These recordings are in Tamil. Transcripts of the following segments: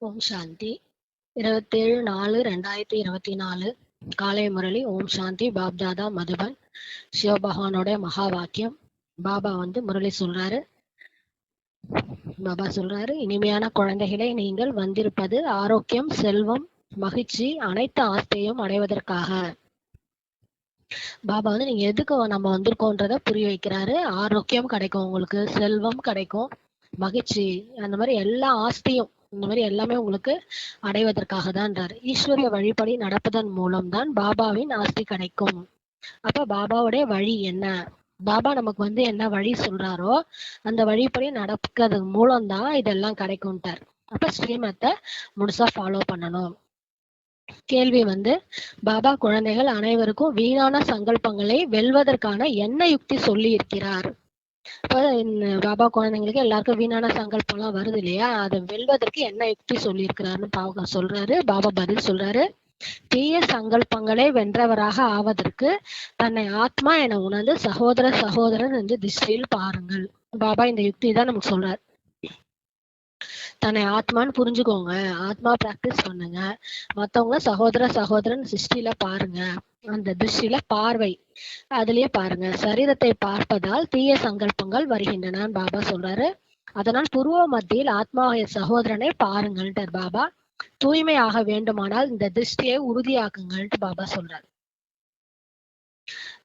ஓம் சாந்தி 27/4/2024 காலை முரளி. ஓம் சாந்தி. பாப்தாதா மதுபன். சிவபகவானோட மகா வாக்கியம். பாபா முரளி சொல்றாரு. இனிமையான குழந்தைகளே, நீங்கள் வந்திருப்பது ஆரோக்கியம், செல்வம், மகிழ்ச்சி, அனைத்து ஆஸ்தியும் அடைவதற்காக. பாபா நீங்க எதுக்கு நம்ம வந்திருக்கோன்றத புரிய வைக்கிறாரு. ஆரோக்கியம் கிடைக்கும், உங்களுக்கு செல்வம் கிடைக்கும், மகிழ்ச்சி, அந்த மாதிரி எல்லா ஆஸ்தியும், இந்த மாதிரி எல்லாமே உங்களுக்கு அடைவதற்காக தான்றாரு. ஈஸ்வரிய வழிபடி நடப்பதன் மூலம்தான் பாபாவின் ஆஸ்தி கிடைக்கும். அப்ப பாபாவுடைய வழி என்ன? பாபா நமக்கு என்ன வழி சொல்றாரோ அந்த வழிப்படி நடக்கிறது மூலம்தான் இதெல்லாம் கிடைக்கும்ட்டார். அப்ப ஸ்ரீமத்தை முழுசா ஃபாலோ பண்ணணும். கேள்வி பாபா குழந்தைகள் அனைவருக்கும் வீணான சங்கல்பங்களை வெல்வதற்கான என்ன யுக்தி சொல்லி இருக்கிறார்? இப்ப பாபா குழந்தைங்களுக்கு எல்லாருக்கும் வீணான சங்கல்பம் எல்லாம் வருது இல்லையா? அதை வெல்வதற்கு என்ன யுக்தி சொல்லி இருக்கிறாருன்னு சொல்றாரு. பாபா பதில் சொல்றாரு. தீய சங்கல்பங்களை வென்றவராக ஆவதற்கு தன்னை ஆத்மா என உணர்ந்து சகோதரன் என்று திசையில் பாருங்கள். பாபா இந்த யுக்தி தான் நமக்கு சொல்றாரு. தன்னை ஆத்மான்னு புரிஞ்சுக்கோங்க, ஆத்மா பிராக்டிஸ் பண்ணுங்க, மத்தவங்க சகோதரன் சிருஷ்டில பாருங்க, அந்த திருஷ்டில பார்வை அதுலயே பாருங்க. சரீரத்தை பார்ப்பதால் தீய சங்கல்பங்கள் வருகின்றன பாபா சொல்றாரு. அதனால் புருவ மத்தியில் ஆத்மாவிய சகோதரனை பாருங்கள்ட்டார் பாபா. தூய்மையாக வேண்டுமானால் இந்த திருஷ்டியை உறுதியாக்குங்கள்ட்டு பாபா சொல்றாரு.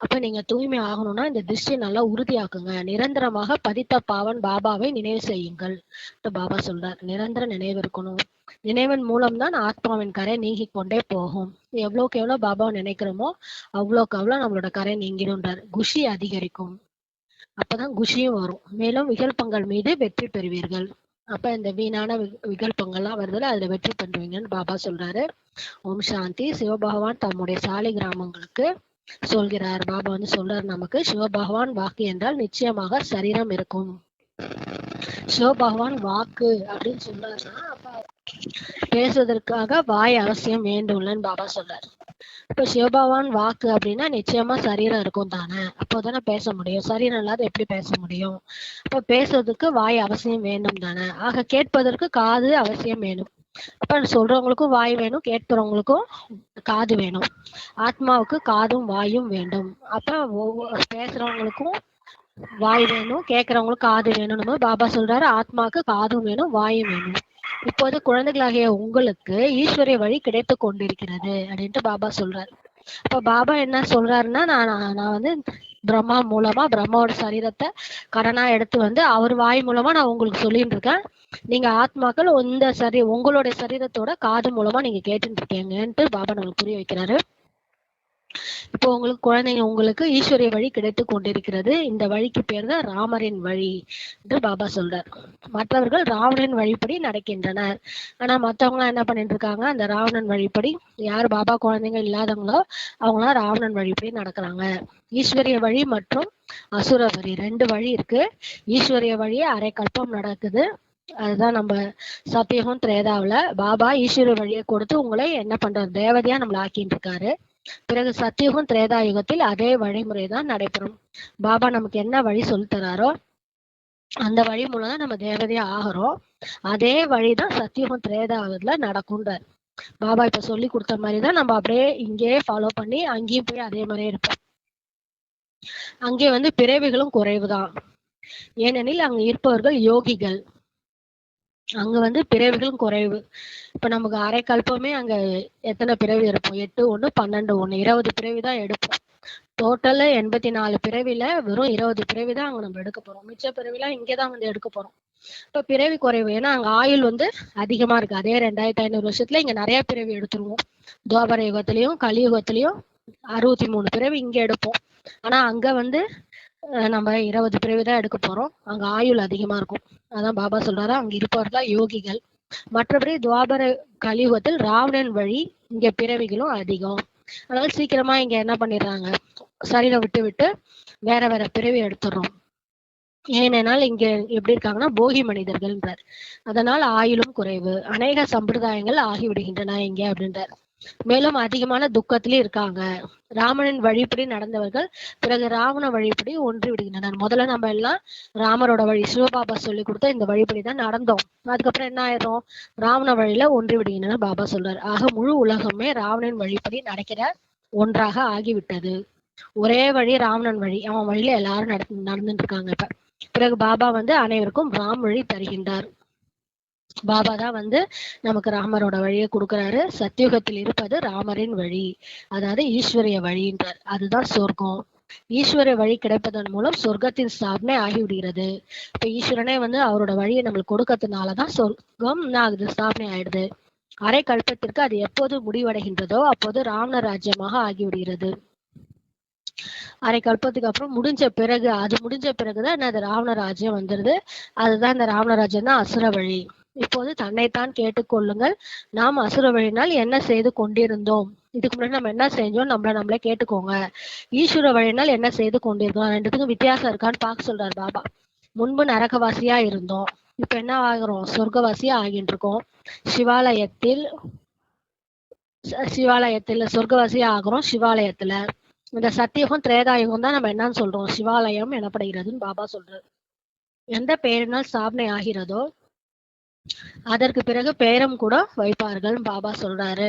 அப்ப நீங்க தூய்மை ஆகணும்னா இந்த திருஷ்டியை நல்லா உறுதியாக்குங்க. நிரந்தரமாக பதித்த பாவன் பாபாவை நினைவு செய்யுங்கள் பாபா சொல்றார். நிரந்தர நினைவு இருக்கணும். நினைவின் மூலம்தான் ஆத்மாவின் கரை நீங்கி கொண்டே போகும். எவ்வளவுக்கு எவ்வளவு பாபாவை நினைக்கிறோமோ அவ்வளோக்கு அவ்வளவு நம்மளோட கரை நீங்கிடும்ன்றார். குஷி அதிகரிக்கும், அப்பதான் குஷியும் வரும். மேலும் விகல்பங்கள் மீது வெற்றி பெறுவீர்கள். அப்ப இந்த வீணான விகல்பங்கள்லாம் வருதுல, அதுல வெற்றி பண்ணுவீங்கன்னு பாபா சொல்றாரு. ஓம் சாந்தி. சிவபகவான் தம்முடைய சாலை கிராமங்களுக்கு சொல்கிறார். பாபா சொல்றாரு நமக்கு, சிவபகவான் வாக்கு என்றால் நிச்சயமாக சரீரம் இருக்கும். சிவபகவான் வாக்கு அப்படின்னு சொல்றாருன்னா அப்ப பேசுவதற்காக வாய் அவசியம் வேண்டும்லன்னு பாபா சொல்றாரு. இப்ப சிவபகவான் வாக்கு அப்படின்னா நிச்சயமா சரீரம் இருக்கும் தானே, அப்போதானே பேச முடியும். சரீரம் இல்லாத எப்படி பேச முடியும்? அப்ப பேசுறதுக்கு வாய் அவசியம் வேண்டும் தானே. ஆக கேட்பதற்கு காது அவசியம் வேணும். அப்ப சொல்றவங்களுக்கும் வாய் வேணும், கேட்கிறவங்களுக்கும் காது வேணும். ஆத்மாவுக்கு காதும் வாயும் வேண்டும். அப்ப பேசுறவங்களுக்கும் வாய் வேணும், கேட்கிறவங்களுக்கும் காது வேணும். பாபா சொல்றாரு, ஆத்மாவுக்கு காதும் வேணும், வாயும் வேணும். இப்போது குழந்தைகளாகிய உங்களுக்கு ஈஸ்வரிய வழி கிடைத்து கொண்டிருக்கிறது அப்படின்ட்டு பாபா சொல்றாரு. இப்ப பாபா என்ன சொல்றாருன்னா, நான் பிரம்மா மூலமா பிரம்மாவோட சரீரத்தை கடனா எடுத்து அவர் வாய் மூலமா நான் உங்களுக்கு சொல்லிட்டு இருக்கேன். நீங்க ஆத்மாக்கள் உங்களுடைய சரீரத்தோட காது மூலமா நீங்க கேட்டுட்டு இருக்கீங்கன்ட்டு பாபா நம்மளுக்கு புரிய வைக்கிறாரு. இப்போ உங்களுக்கு ஈஸ்வரிய வழி கிடைத்து கொண்டிருக்கிறது. இந்த வழிக்கு பேர் தான் ராமரின் வழி என்று பாபா சொல்றார். மற்றவர்கள் ராவணன் வழிப்படி நடக்கின்றனர். ஆனா மத்தவங்க என்ன பண்ணிட்டு இருக்காங்க? அந்த ராவணன் வழிப்படி, யார் பாபா குழந்தைங்க இல்லாதவங்களோ அவங்களாம் ராவணன் வழிப்படி நடக்கிறாங்க. ஈஸ்வரிய வழி மற்றும் அசுர வழி ரெண்டு வழி இருக்கு. ஈஸ்வரிய வழி அரை கல்பம் நடக்குது. அதுதான் நம்ம சத்தியகம் திரேதாவுல பாபா ஈஸ்வரிய வழியை கொடுத்து உங்களை என்ன பண்றாரு? தேவதையா நம்மள ஆக்கிட்டு இருக்காரு. பிறகு சத்தியுகம் திரேதா யுகத்தில் அதே வழிமுறைதான் நடைபெறும். பாபா நமக்கு என்ன வழி சொல்லி தராரோ அந்த வழி மூலம் தான் நம்ம தேவதையா ஆகிறோம். அதே வழிதான் சத்தியுகம் திரேதாவுல நடக்கும்ன்றார் பாபா. இப்ப சொல்லி கொடுத்த மாதிரிதான் நம்ம அப்படியே இங்கேயே ஃபாலோ பண்ணி அங்கேயும் போய் அதே மாதிரியே இருப்போம். அங்கே பிறவிகளும் குறைவுதான். ஏனெனில் அங்க இருப்பவர்கள் யோகிகள். அங்க பிறவிகளும் குறைவு. இப்ப நமக்கு அரை கல்பமே அங்க எத்தனை பிறவி இருப்போம்? 8 1 12 1 20 பிறவிதான் எடுப்போம். டோட்டல் 84 பிறவில வெறும் 20 பிறவிதான் அங்க நம்ம எடுக்க போறோம். மிச்ச பிறவிலாம் இங்கதான் எடுக்க போறோம். இப்ப பிறவி குறைவு. ஏன்னா அங்க ஆயுள் அதிகமா இருக்கு. அதே 2500 வருஷத்துல இங்க நிறைய பிறவி எடுத்துருவோம். துவாபர யுகத்திலயும் கலியுகத்திலயும் 63 பிறவி இங்க எடுப்போம். ஆனா அங்க நம்ம 20 பிறவிதான் எடுக்க போறோம். அங்க ஆயுள் அதிகமா இருக்கும். அதான் பாபா சொல்றாரு, அங்க இருப்பவர்கள் யோகிகள். மற்றபடி துவாபர கலியுகத்தில் ராவணன் வழி இங்க பிறவிகளும் அதிகம். அதனால சீக்கிரமா இங்க என்ன பண்ணிடுறாங்க? சரீரம் விட்டு வேற வேற பிறவி எடுத்துடுறோம். ஏனென்றால் இங்க எப்படி இருக்காங்கன்னா போகி மனிதர்கள்ன்றார். அதனால் ஆயுளும் குறைவு. அநேக சம்பிரதாயங்கள் ஆகிவிடுகின்றன இங்க அப்படின்றார். மேலும் அதிகமான துக்கத்திலே இருக்காங்க. ராமனின் வழிப்படி நடந்தவர்கள் பிறகு ராவண வழிப்படி ஒன்றி விடுகின்றனர். முதல்ல நம்ம எல்லாம் ராமரோட வழி, சிவபாபா சொல்லி கொடுத்த இந்த வழிப்படி தான் நடந்தோம். அதுக்கப்புறம் என்ன ஆயிரும், ராவண வழியில ஒன்றி விடுகின்றனர் பாபா சொல்றாரு. ஆக முழு உலகமே ராவணன் வழிப்படி நடக்கிற ஒன்றாக ஆகிவிட்டது. ஒரே வழி ராவணன் வழி, அவன் வழியில எல்லாரும் நடந்துட்டு இருக்காங்க. இப்ப பிறகு பாபா அனைவருக்கும் ராம் வழி தருகின்றார். பாபா தான் நமக்கு ராமரோட வழியை கொடுக்கிறாரு. சத்தியுகத்தில் இருப்பது ராமரின் வழி, அதாவது ஈஸ்வரிய வழின்றார். அதுதான் சொர்க்கம். ஈஸ்வர வழி கிடைப்பதன் மூலம் சொர்க்கத்தின் ஸ்தாபனை ஆகிவிடுகிறது. இப்ப ஈஸ்வரனே அவரோட வழியை நம்மளுக்கு கொடுக்கறதுனாலதான் சொர்க்கம் ஆகுது, ஸ்தாபனை ஆயிடுது. அரை கல்பத்திற்கு அது எப்போது முடிவடைகின்றதோ அப்போது ராவண ராஜ்யமாக ஆகிவிடுகிறது. அரை கல்பத்துக்கு அப்புறம் முடிஞ்ச பிறகுதான் அது ராவண ராஜ்யம் வந்துருது. அதுதான் இந்த ராவண ராஜ்யம் தான் அசுர வழி. இப்போது தன்னைத்தான் கேட்டுக்கொள்ளுங்கள், நாம் அசுர வழியினால் என்ன செய்து கொண்டிருந்தோம், இதுக்கு முன்னாடி நம்ம என்ன செஞ்சோம், நம்மளே கேட்டுக்கோங்க. ஈஸ்வர வழியினால் என்ன செய்து கொண்டிருக்கோம், ரெண்டுத்துக்கும் வித்தியாசம் இருக்கான்னு பார்க்க சொல்றாரு பாபா. முன்பு நரகவாசியா இருந்தோம், இப்ப என்ன ஆகிறோம், சொர்க்கவாசியா ஆகிட்டு இருக்கோம். சிவாலயத்தில் சொர்க்கவாசியா ஆகிறோம். சிவாலயத்துல இந்த சத்தியுகம் திரேதாயுகம் தான் நம்ம என்னன்னு சொல்றோம், சிவாலயம் எனப்படுகிறதுன்னு பாபா சொல்றாரு. எந்த பெயரினால் ஸ்தாபனை ஆகிறதோ அதற்கு பிறகு பேரம் கூட வைப்பார்கள் பாபா சொல்றாரு.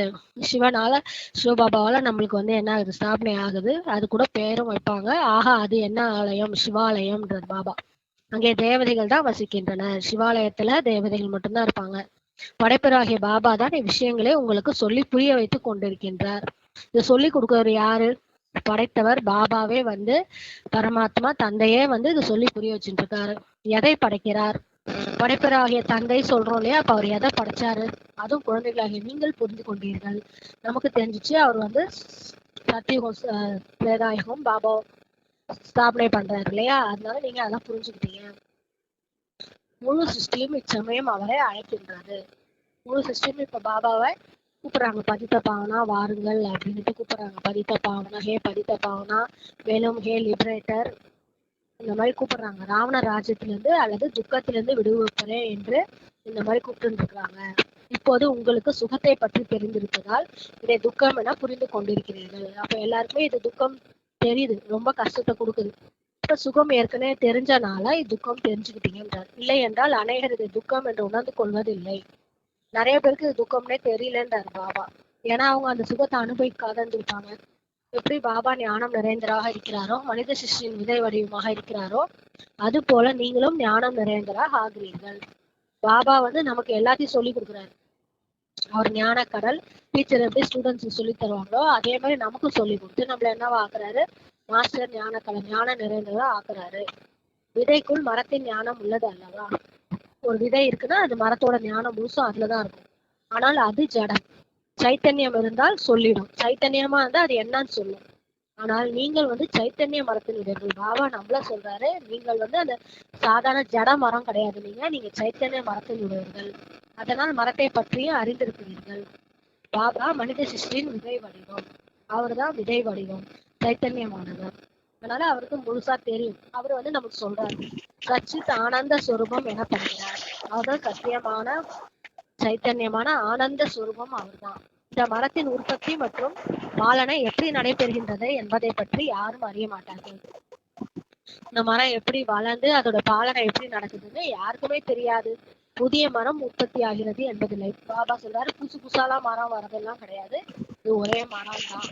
சிவபாபாவால நம்மளுக்கு என்ன ஆகுது, ஸ்தாபனை ஆகுது, அது கூட பேரும் வைப்பாங்க. ஆஹா, அது என்ன ஆலயம், சிவாலயம்ன்றது பாபா. அங்கே தேவதைகள் தான் வசிக்கின்றனர். சிவாலயத்துல தேவதைகள் மட்டும்தான் இருப்பாங்க. படைப்பராகிய பாபா தான் விஷயங்களே உங்களுக்கு சொல்லி புரிய வைத்து கொண்டிருக்கின்றார். இதை சொல்லி கொடுக்கறது யாரு, படைத்தவர் பாபாவே பரமாத்மா தந்தையே இதை சொல்லி புரிய வச்சுட்டு இருக்காரு. எதை படைக்கிறார், படைப்பராகிய தந்தை சொல்றோம் இல்லையா, அப்ப அவர் எதை படைச்சாரு, அதுவும் குழந்தைகளாகிய நீங்கள் புரிந்து கொண்டீர்கள். நமக்கு தெரிஞ்சிச்சு அவர் சத்தியுகம் திரேதாயுகம் பாபா ஸ்தாபனை பண்றாரு இல்லையா, அதனால நீங்க அதெல்லாம் புரிஞ்சுக்கிட்டீங்க. முழு சிருஷ்டியும் இச்சமயம் அவரை அழைக்கின்றது. முழு சிருஷ்டியும் இப்ப பாபாவை கூப்பிடுறாங்க, பதித்த பாவனா வாருங்கள் அப்படின்ட்டு கூப்பிடுறாங்க. பதித்த பாவனா, ஹே பதித்த பாவனா, மேலும் ஹே லிபரேட்டர், இந்த மாதிரி கூப்பிடுறாங்க. ராவண ராஜ்யத்திலிருந்து அல்லது துக்கத்திலிருந்து விடுவிப்பரே என்று இந்த மாதிரி கூப்பிட்டு இருக்கிறாங்க. இப்போது உங்களுக்கு சுகத்தை பற்றி தெரிந்திருப்பதால் இதை துக்கம் என புரிந்து கொண்டிருக்கிறீர்கள். அப்ப எல்லாருக்குமே இது துக்கம் தெரியுது, ரொம்ப கஷ்டத்தை கொடுக்குது. இப்ப சுகம் ஏற்கனவே தெரிஞ்சனால துக்கம் தெரிஞ்சுக்கிட்டீங்கன்றார். இல்லை என்றால் அநேகர் இதை துக்கம் என்று உணர்ந்து கொள்வதில்லை. நிறைய பேருக்கு இது துக்கம்னே தெரியலன்றார் பாபா. ஏன்னா அவங்க அந்த சுகத்தை அனுபவிக்காத இருந்திருப்பாங்க. எப்படி பாபா ஞானம் நிறைந்தராக இருக்கிறாரோ, மனித சிஷ்டின் விதை வடிவமாக இருக்கிறாரோ, அது போல நீங்களும் ஞானம் நிறைந்தராக ஆகிறீர்கள். பாபா நமக்கு எல்லாத்தையும் சொல்லி கொடுக்குறாரு. அவர் ஞான கடல், டீச்சர் எப்படி ஸ்டூடெண்ட்ஸ் சொல்லி தருவாங்களோ அதே மாதிரி நமக்கும் சொல்லி கொடுத்து நம்மள என்னவா ஆக்குறாரு, மாஸ்டர் ஞான கடல், ஞானம் நிறைந்ததா ஆக்குறாரு. விதைக்குள் மரத்தின் ஞானம் உள்ளது அல்லவா. ஒரு விதை இருக்குன்னா அது மரத்தோட ஞானம் முழுசும் அதுலதான் இருக்கும். ஆனால் அது ஜடம். சைத்தன்யம் இருந்தால் சொல்லிடும், சைத்தன்யமா இருந்தா அது என்னன்னு சொல்லும். ஆனால் நீங்கள் சைத்தன்ய மரத்தின் விதைகள். பாபா நம்மள சொல்றாரு, நீங்கள் அந்த சாதாரண ஜட மரம் கிடையாது, நீங்க சைத்தன்ய மரத்தின் உடையவர்கள். அதனால் மரத்தை பற்றியும் அறிந்திருக்கிறீர்கள். பாபா மனித சிருஷ்டியின் விதை வடிவம், அவர்தான் விதை வடிவம், சைத்தன்யமானவர். அதனால அவருக்கு முழுசா தெரியும். அவர் நமக்கு சொல்றாரு, சச்சித் ஆனந்த சுரூபம் எனப்படுகிறார். அவர்தான் சத்தியமான சைத்தன்யமான ஆனந்த சுரூபம் அவர்தான். இந்த மரத்தின் உற்பத்தி மற்றும் பாலனை எப்படி நடைபெறுகின்றது என்பதை பற்றி யாரும் அறிய மாட்டார்கள். இந்த மரம் எப்படி வளர்ந்து அதோட பாலனை எப்படி நடக்குதுன்னு யாருக்குமே தெரியாது. புதிய மரம் உற்பத்தி ஆகிறது என்பதில்லை. பாபா சொல்றாரு, புதுசு புதுசாலாம் மரம் வரதெல்லாம் கிடையாது, இது ஒரே மரம் தான்.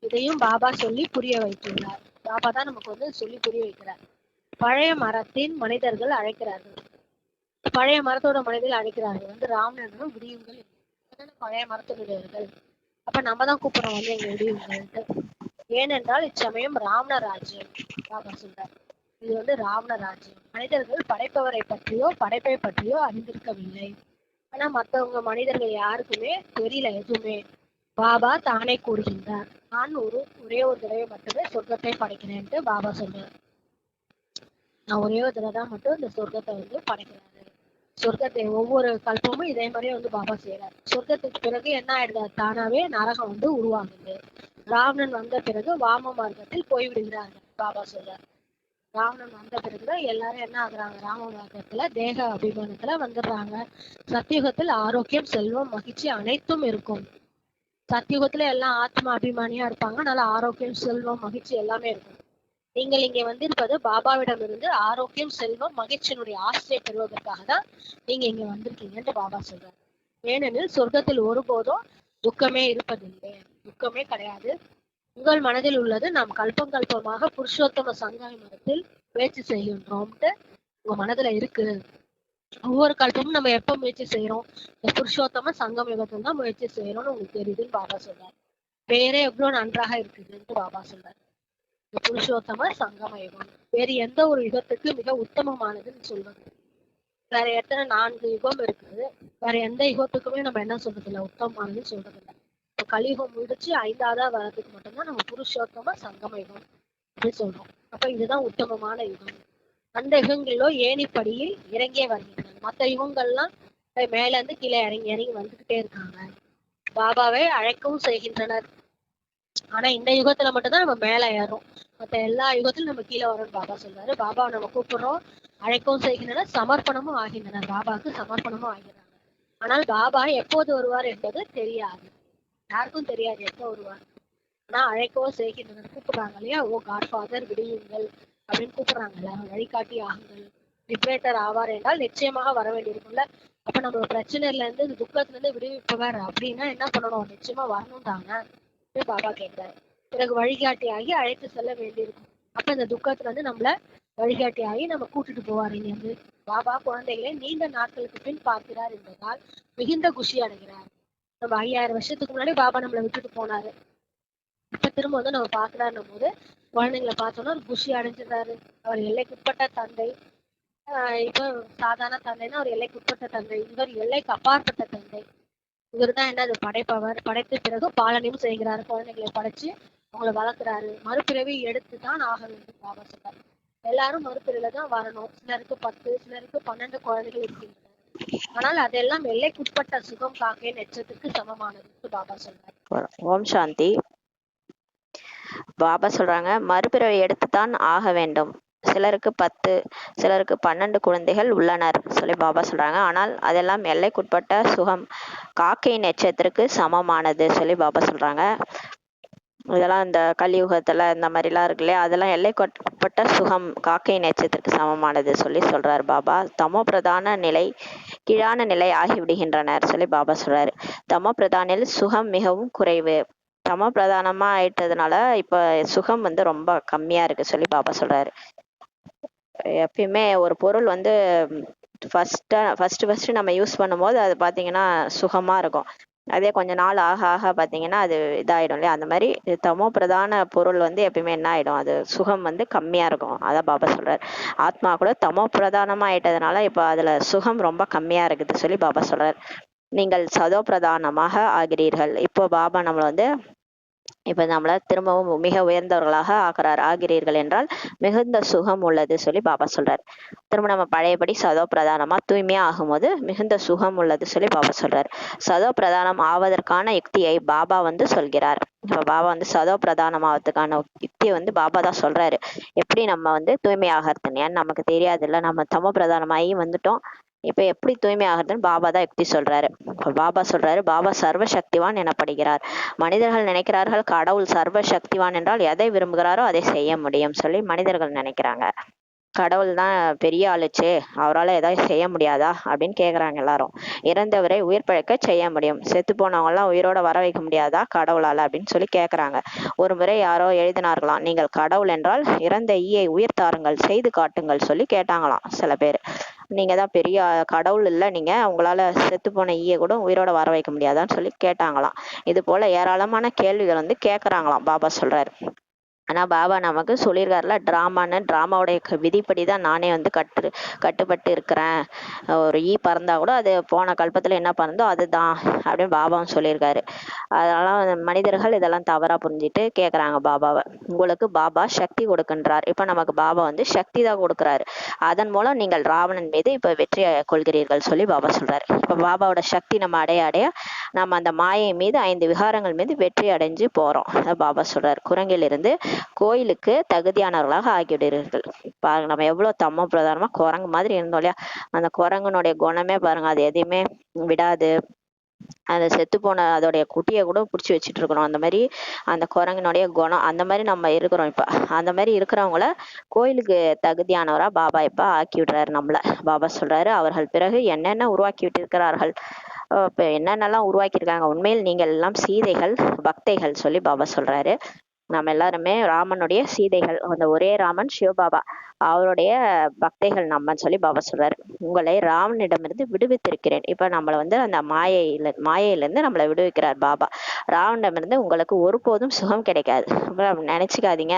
இதையும் பாபா சொல்லி புரிய வைத்துள்ளார். பாபா தான் நமக்கு சொல்லி புரிய வைக்கிறார். பழைய மரத்தின் மனிதர்கள் அழைக்கிறார்கள். பழைய மரத்தோட மனிதர்கள் அழைக்கிறார்கள் ராமனும் விடியுங்கள். பழைய மரத்தினுடையவர்கள். அப்ப நம்ம தான் கூப்பிடுறோம் எங்க விடியுங்கள். ஏனென்றால் இச்சமயம் ராவண ராஜ்யம். பாபா சொல்றார், இது ராவண ராஜ்யம். மனிதர்கள் படைப்பவரை பற்றியோ படைப்பை பற்றியோ அறிந்திருக்கவில்லை. ஆனா மத்தவங்க மனிதர்கள் யாருக்குமே தெரியல எதுவுமே. பாபா தானே கூறுகின்றார், நான் ஒரே ஒரு தடவை மட்டுமே சொர்க்கத்தை படைக்கிறேன்ட்டு பாபா சொல்றார். நான் ஒரே ஒரு தடவை தான் மட்டும் இந்த சொர்க்கத்தை படைக்கிறாரு. சொர்க்கத்தை ஒவ்வொரு கல்பமும் இதே மாதிரியே பாபா செய்யறாரு. சொர்க்கத்துக்கு பிறகு என்ன ஆயிடுது, தானாவே நரகம் உருவாகுது. ராவணன் வந்த பிறகு வாம மார்க்கத்தில் போய்விடுகிறார்கள். பாபா சொல்றாரு, ராவணன் வந்த பிறகுதான் எல்லாரும் என்ன ஆகுறாங்க, ராம மார்க்கத்துல தேக அபிமானத்துல வந்துடுறாங்க. சத்தியுகத்தில் ஆரோக்கியம், செல்வம், மகிழ்ச்சி அனைத்தும் இருக்கும். சத்தியுகத்துல எல்லாம் ஆத்மா அபிமானியா இருப்பாங்க, நல்ல ஆரோக்கியம், செல்வம், மகிழ்ச்சி எல்லாமே இருக்கும். நீங்கள் இங்கே வந்திருப்பது பாபாவிடம் இருந்து ஆரோக்கியம், செல்வம், மகிழ்ச்சியினுடைய ஆசையை பெறுவதற்காக தான் நீங்க இங்க வந்திருக்கீங்கன்னு பாபா சொல்றாரு. ஏனெனில் சொர்க்கத்தில் ஒருபோதும் துக்கமே இருப்பதில்லை, துக்கமே கிடையாது. உங்கள் மனதில் உள்ளது நாம் கல்பம் கல்பமாக புருஷோத்தம சங்காய மதத்தில் முயற்சி செய்கின்றோம்ட்டு உங்க மனதுல இருக்கு. ஒவ்வொரு கல்பமும் நம்ம எப்ப முயற்சி செய்யறோம்? இந்த புருஷோத்தம சங்கம் யுகத்தில் தான் முயற்சி செய்யறோம்னு உங்களுக்கு தெரியுதுன்னு பாபா சொல்றாரு. வேற எவ்வளவு நன்றாக இருக்குதுன்னு பாபா சொல்றாரு. இந்த புருஷோத்தம சங்கம யுகம் வேறு எந்த ஒரு யுகத்துக்கு மிக உத்தமமானதுன்னு சொல்வது. வேற எத்தனை 4 யுகம் இருக்குது, வேற எந்த யுகத்துக்குமே நம்ம என்ன சொல்றது இல்லை, உத்தமமானதுன்னு சொல்றது இல்லை. இப்ப கலியுகம் முடிச்சு 5ஆவதா வர்றதுக்கு மட்டும்தான் நம்ம புருஷோத்தம சங்கம யுகம் அப்படின்னு சொல்றோம். அப்ப இதுதான் உத்தமமான யுகம். அந்த யுகங்களிலோ ஏணிப்படியில் இறங்கியே வருகின்றன. மற்ற யுகங்கள்லாம் மேல இருந்து கீழே இறங்கி இறங்கி வந்துகிட்டே இருக்காங்க. பாபாவை அழைக்கவும் செய்கின்றனர். ஆனா இந்த யுகத்துல மட்டும்தான் நம்ம மேல ஏறோம். மற்ற எல்லா யுகத்திலும் நம்ம கீழே வரோம்னு பாபா சொல்றாரு. பாபாவை நம்ம கூப்பிடுறோம், அழைக்கவும் செய்கின்றனர், சமர்ப்பணமும் ஆகின்றனர், பாபாவுக்கு சமர்ப்பணமும் ஆகிறாங்க. ஆனால் பாபா எப்போது வருவார் என்பது தெரியாது, யாருக்கும் தெரியாது எப்போ வருவார். ஆனா அழைக்கவோ செய்கின்றனர், கூப்பிடுறாங்க இல்லையா, ஓ காட் ஃபாதர் விடியுங்கள் அப்படின்னு கூப்பிடுறாங்கல்ல, வழிகாட்டி ஆகுங்கள், லிபரேட்டர் ஆவார் என்றால் நிச்சயமாக வர வேண்டியிருக்கும்ல. அப்ப நம்ம பிரச்சனையில இருந்து துக்கத்துல இருந்து விடுவிப்பவர் அப்படின்னா என்ன பண்ணணும்? நிச்சயமா வரணும் தாங்க பாபா கேட்கிறாரு. பிறகு வழிகாட்டி ஆகி அழைத்து செல்ல வேண்டியிருக்கும். அப்ப இந்த துக்கத்துல இருந்து நம்மள வழிகாட்டி ஆகி நம்ம கூட்டிட்டு போவார். இங்க இருந்து பாபா குழந்தைகளை நீண்ட நாட்களுக்கு பின் பார்க்கிறார் என்பதால் மிகுந்த குஷி அடைகிறார். நம்ம 5000 வருஷத்துக்கு முன்னாடி பாபா நம்மளை விட்டுட்டு போனாரு. இப்ப திரும்ப வந்து நம்ம பாக்குறாருன்னும் போது குழந்தைங்களை பார்த்தோன்னா ஒரு குஷி அடைஞ்சிடறாரு. அவர் எல்லைக்குட்பட்ட தந்தை. இப்ப சாதாரண தந்தைன்னா அவர் எல்லைக்குட்பட்ட தந்தை, இவர் எல்லைக்கு அப்பாற்பட்ட தந்தை. இவர் தான் என்னது படைப்பவர். படைத்த பிறகு பாலனையும் செய்கிறாரு, குழந்தைகளை படைச்சு அவங்களை வளர்க்குறாரு. மறுபிறவி எடுத்துதான் ஆக வேண்டும் பாபா சொல்றாரு. எல்லாரும் மறுபிறவில தான் வரணும். சிலருக்கு 10, சிலருக்கு 12 குழந்தைகள் இருக்கின்றன. ஆனால் அதெல்லாம் எல்லைக்குட்பட்ட சுகம் காக்கை நெச்சத்துக்கு சமமானது பாபா சொல்றாரு. ஓம் சாந்தி. பாபா சொல்றாங்க, மறுபிறவை எடுத்துத்தான் ஆக வேண்டும். சிலருக்கு 10, சிலருக்கு 12 குழந்தைகள் உள்ளனர் சொல்லி பாபா சொல்றாங்க. ஆனால் அதெல்லாம் எல்லைக்குட்பட்ட சுகம் காக்கை நட்சத்திரக்கு சமமானது சொல்லி பாபா சொல்றாங்க. இதெல்லாம் இந்த கலியுகத்துல இந்த மாதிரிலாம் இருக்கு இல்லையா, அதெல்லாம் எல்லைக்குட்பட்ட சுகம் காக்கை நட்சத்திரக்கு சமமானது சொல்லி சொல்றாரு பாபா. தமோ பிரதான நிலை கீழான நிலை ஆகிவிடுகின்றனர் சொல்லி பாபா சொல்றாரு. தமோ பிரதானில் சுகம் மிகவும் குறைவு. தமோ பிரதானமா ஆயிட்டதுனால இப்ப சுகம் வந்து ரொம்ப கம்மியா இருக்கு சொல்லி பாபா சொல்றாரு. எப்பயுமே ஒரு பொருள் வந்து ஃபர்ஸ்ட் நம்ம யூஸ் பண்ணும்போது அது பாத்தீங்கன்னா சுகமா இருக்கும். அதே கொஞ்ச நாள் ஆக ஆக பாத்தீங்கன்னா அது இதாயிடும் இல்லையா, அந்த மாதிரி தமோ பிரதான பொருள் வந்து எப்பயுமே என்ன ஆயிடும், அது சுகம் வந்து கம்மியா இருக்கும். அதான் பாபா சொல்றாரு. ஆத்மா கூட தமோ பிரதானமா ஆயிட்டதுனால இப்ப அதுல சுகம் ரொம்ப கம்மியா இருக்குது சொல்லி பாபா சொல்றாரு. நீங்கள் சதோ பிரதானமாக ஆகிறீர்கள். இப்போ பாபா நம்மள வந்து இப்ப நம்மள திரும்பவும் மிக உயர்ந்தவர்களாக ஆகிறீர்கள் என்றால் மிகுந்த சுகம் உள்ளது சொல்லி பாபா சொல்றாரு. திரும்ப நம்ம பழையபடி சதோ பிரதானமா தூய்மையா ஆகும்போது மிகுந்த சுகம் உள்ளது சொல்லி பாபா சொல்றாரு. சதோ பிரதானம் ஆவதற்கான யுக்தியை பாபா வந்து சொல்கிறார். இப்ப பாபா வந்து சதோ பிரதானம் ஆவதுக்கான யுக்தியை வந்து பாபா தான் சொல்றாரு. எப்படி நம்ம வந்து தூய்மை ஆகிறதுன்னு ஏன்னு நமக்கு தெரியாது இல்ல, நம்ம தமோ பிரதானமாகி வந்துட்டோம். இப்ப எப்படி தூய்மை ஆகுறதுன்னு பாபா தான் யுக்தி சொல்றாரு. இப்ப பாபா சொல்றாரு, பாபா சர்வ சக்திவான் எனப்படுகிறார். மனிதர்கள் நினைக்கிறார்கள் கடவுள் சர்வ சக்திவான் என்றால் எதை விரும்புகிறாரோ அதை செய்ய முடியும் சொல்லி மனிதர்கள் நினைக்கிறாங்க. கடவுள் தான் பெரிய ஆளுச்சு, அவரால் ஏதாவது செய்ய முடியாதா அப்படின்னு கேக்குறாங்க எல்லாரும். இறந்தவரை உயிர் பிழைக்க செய்ய முடியும், செத்து போனவங்க எல்லாம் உயிரோட வர வைக்க முடியாதா கடவுளால அப்படின்னு சொல்லி கேக்குறாங்க. ஒரு முறை யாரோ எழுதினார்களாம், நீங்கள் கடவுள் என்றால் இறந்த ஈயை உயிர் தாருங்கள், செய்து காட்டுங்கள் சொல்லி கேட்டாங்களாம் சில பேர். நீங்க தான் பெரிய கடவுள் இல்ல, நீங்க உங்களால செத்து போன ஈய கூட உயிரோட வர வைக்க முடியாதான்னு சொல்லி கேட்டாங்களாம். இது போல ஏராளமான கேள்விகள் வந்து கேக்குறாங்களாம். பாபா சொல்றாரு. ஆனா பாபா நமக்கு சொல்லியிருக்காருல, டிராமாவுடைய விதிப்படிதான் நானே வந்து கட்டுப்பட்டு இருக்கிறேன். ஒரு ஈ பறந்தா கூட அது போன கல்பத்துல என்ன பறந்தோ அதுதான் அப்படின்னு பாபாவும் சொல்லியிருக்காரு. அதனால மனிதர்கள் இதெல்லாம் தவறா புரிஞ்சுட்டு கேக்குறாங்க பாபாவை. உங்களுக்கு பாபா சக்தி கொடுக்கின்றார். இப்ப நமக்கு பாபா வந்து சக்தி தான் கொடுக்குறாரு. அதன் மூலம் நீங்கள் ராவணன் மீது இப்ப வெற்றி கொள்கிறீர்கள் சொல்லி பாபா சொல்றாரு. இப்ப பாபாவோட சக்தி நம்ம அடைய அடைய நம்ம அந்த மாயை மீது 5 விகாரங்கள் மீது வெற்றி அடைஞ்சு போறோம். பாபா சொல்றாரு. குரங்கிலிருந்து கோயிலுக்கு தகுதியானவர்களாக ஆகிவிடுவீர்கள். பாருங்க நம்ம எவ்வளவு தம்ம பிரதானமா குரங்கு மாதிரி இருந்தோம் இல்லையா, அந்த குரங்கனுடைய குணமே பாருங்க, அது எதையுமே விடாது, அந்த செத்து போன அதோடைய குட்டியை கூட பிடிச்சி வச்சுட்டு இருக்கணும். அந்த மாதிரி அந்த குரங்கினுடைய குணம் அந்த மாதிரி நம்ம இருக்கிறோம். இப்ப அந்த மாதிரி இருக்கிறவங்கள கோயிலுக்கு தகுதியானவரா பாபா இப்ப ஆக்கி விடுறாரு நம்மள. பாபா சொல்றாரு, அவர்கள் பிறகு என்னென்ன உருவாக்கி விட்டிருக்கிறார்கள், இப்ப என்னென்னலாம் உருவாக்கியிருக்காங்க, உண்மையில் நீங்கள் எல்லாம் சீதைகள், பக்தைகள் சொல்லி பாபா சொல்றாரு. நம்ம எல்லாருமே ராமனுடைய சீதைகள். அந்த ஒரே ராமன் சிவபாபா, அவருடைய பக்தைகள் நம்மன்னு சொல்லி பாபா சொல்றாரு. உங்களை ராவனிடமிருந்து விடுவித்திருக்கிறேன். இப்ப நம்மள வந்து அந்த மாயையிலிருந்து நம்மளை விடுவிக்கிறார் பாபா. ராவனிடமிருந்து உங்களுக்கு ஒருபோதும் சுகம் கிடைக்காது. நினைச்சுக்காதீங்க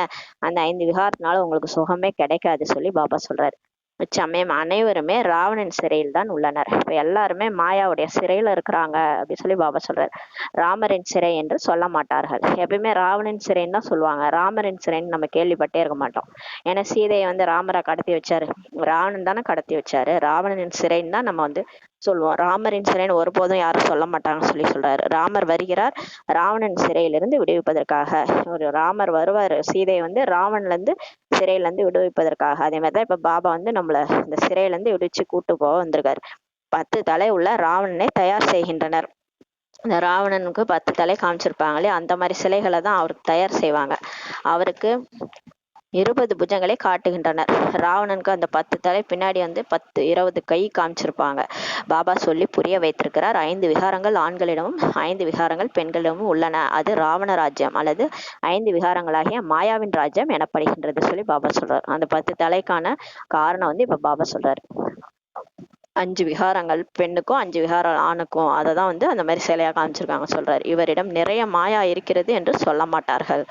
அந்த 5 விகாரத்தினால உங்களுக்கு சுகமே கிடைக்காது சொல்லி பாபா சொல்றாரு. இச்சமயம் அனைவருமே ராவணன் சிறையில் தான் உள்ளனர். இப்ப எல்லாருமே மாயாவுடைய சிறையில இருக்கிறாங்க அப்படின்னு சொல்லி பாபா சொல்றாரு. ராமரின் சிறை என்று சொல்ல மாட்டார்கள். எப்பயுமே ராவணன் சிறைன்னு தான் சொல்லுவாங்க. ராமரின் சிறைன்னு நம்ம கேள்விப்பட்டே இருக்க மாட்டோம். ஏன்னா சீதையை வந்து ராமரை கடத்தி வச்சாரு, ராவணன் தானே கடத்தி வச்சாரு. ராவணனின் சிறைன்னு தான் நம்ம வந்து சொல்லுவோம். ராமரின் சிறைன்னு ஒருபோதும் யாரும் சொல்ல மாட்டாங்கன்னு சொல்லி சொல்றாரு. ராமர் வருகிறார் ராவணன் சிறையிலிருந்து விடுவிப்பதற்காக. ஒரு ராமர் வருவார் சீதையை வந்து ராவன்ல இருந்து சிறையில இருந்து விடுவிப்பதற்காக. அதே மாதிரிதான் இப்ப பாபா வந்து நம்மள இந்த சிறையில இருந்து விடுவிச்சு கூட்டு போக வந்திருக்காரு. 10 தலை உள்ள ராவணனை தயார் செய்கின்றனர். இந்த ராவணனுக்கு 10 தலை காமிச்சிருப்பாங்களே, அந்த மாதிரி சிலைகளை தான் அவருக்கு தயார் செய்வாங்க. அவருக்கு 20 புஜங்களை காட்டுகின்றனர். ராவணனுக்கு அந்த 10 தலை பின்னாடி வந்து 20 கை காமிச்சிருப்பாங்க. பாபா சொல்லி புரிய வைத்திருக்கிறார். 5 விகாரங்கள் ஆண்களிடமும் 5 விகாரங்கள் பெண்களிடமும் உள்ளன. அது ராவண ராஜ்யம் அல்லது 5 விகாரங்களாகிய மாயாவின் ராஜ்யம் எனப்படுகின்றது சொல்லி பாபா சொல்றாரு. அந்த 10 தலைக்கான காரணம் வந்து இப்ப பாபா சொல்றாரு. 5 விகாரங்கள் பெண்ணுக்கும் 5 விகாரம் ஆணுக்கும், அதை தான் வந்து அந்த மாதிரி சிலையா காமிச்சிருக்காங்க சொல்றாரு. இவரிடம் நிறைய மாயா இருக்கிறது என்று சொல்ல மாட்டார்கள்.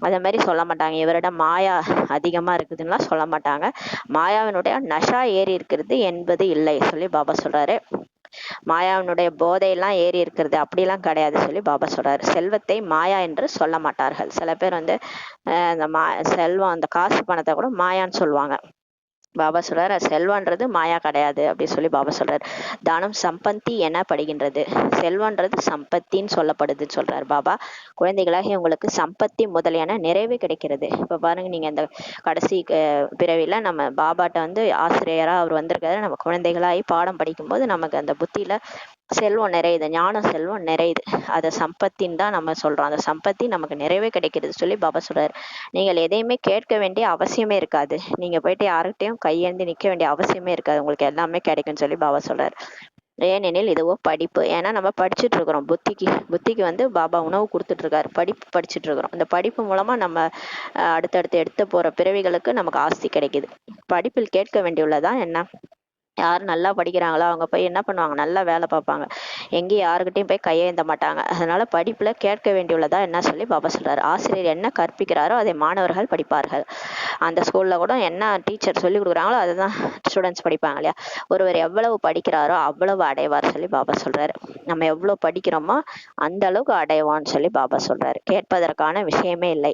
அதே மாதிரி சொல்ல மாட்டாங்க. இவரிடம் மாயா அதிகமா இருக்குதுன்னா சொல்ல மாட்டாங்க. மாயாவினுடைய நஷா ஏறி இருக்கிறது என்பது இல்லை சொல்லி பாபா சொல்றாரு. மாயாவினுடைய போதையெல்லாம் ஏறி இருக்கிறது அப்படிலாம் கிடையாது சொல்லி பாபா சொல்றாரு. செல்வத்தை மாயா என்று சொல்ல மாட்டார்கள். சில பேர் வந்து இந்த செல்வம் அந்த காசு பணத்தை கூட மாயான்னு சொல்லுவாங்க. பாபா சொல்றாரு செல்வன்றது மாயா கிடையாது அப்படின்னு சொல்லி பாபா சொல்றாரு. தானம் சம்பத்தி எனப்படுகின்றது. செல்வன்றது சம்பத்தின்னு சொல்லப்படுதுன்னு சொல்றாரு பாபா. குழந்தைகளாக உங்களுக்கு சம்பத்தி முதலியான நிறைவு கிடைக்கிறது. இப்ப பாருங்க, நீங்க இந்த கடைசி பிறவில நம்ம பாபாட்ட வந்து ஆசிரியரா அவர் வந்திருக்காரு. நம்ம குழந்தைகளாகி பாடம் படிக்கும்போது நமக்கு அந்த புத்தியில செல்வம் நிறையுது, ஞான செல்வம் நிறையுது. அதை சம்பத்தின்னு தான் நம்ம சொல்றோம். அந்த சம்பத்தி நமக்கு நிறைவே கிடைக்கிறது சொல்லி பாபா சொல்றாரு. நீங்கள் எதையுமே கேட்க வேண்டிய அவசியமே இருக்காது. நீங்க போயிட்டு யாருக்கிட்டையும் கையேந்தி நிக்க வேண்டிய அவசியமே இருக்காது. உங்களுக்கு எல்லாமே கிடைக்கும்னு சொல்லி பாபா சொல்றாரு. ஏனெனில் இதுவோ படிப்பு. ஏன்னா நம்ம படிச்சுட்டு இருக்கிறோம். புத்திக்கு வந்து பாபா உணவு கொடுத்துட்டு இருக்காரு. படிப்பு படிச்சுட்டு இருக்கிறோம். இந்த படிப்பு மூலமா நம்ம அடுத்தடுத்து எடுத்து போற பிறவிகளுக்கு நமக்கு ஆஸ்தி கிடைக்குது. படிப்பில் கேட்க வேண்டியுள்ளதான் என்ன, யார் நல்லா படிக்கிறாங்களோ அவங்க போய் என்ன பண்ணுவாங்க, நல்லா வேலை பார்ப்பாங்க. எங்கேயும் யாருக்கிட்டையும் போய் கையேந்த மாட்டாங்க. அதனால படிப்புல கேட்க வேண்டியுள்ளதா என்ன சொல்லி பாபா சொல்றாரு. ஆசிரியர் என்ன கற்பிக்கிறாரோ அதை மாணவர்கள் படிப்பார்கள். அந்த ஸ்கூல்ல கூட என்ன டீச்சர் சொல்லி கொடுக்குறாங்களோ அதை தான் ஸ்டூடெண்ட்ஸ் படிப்பாங்க இல்லையா. ஒருவர் எவ்வளவு படிக்கிறாரோ அவ்வளவு அடைவார் சொல்லி பாபா சொல்றாரு. நம்ம எவ்வளவு படிக்கிறோமோ அந்த அளவுக்கு அடைவான்னு சொல்லி பாபா சொல்றாரு. கேட்பதற்கான விஷயமே இல்லை.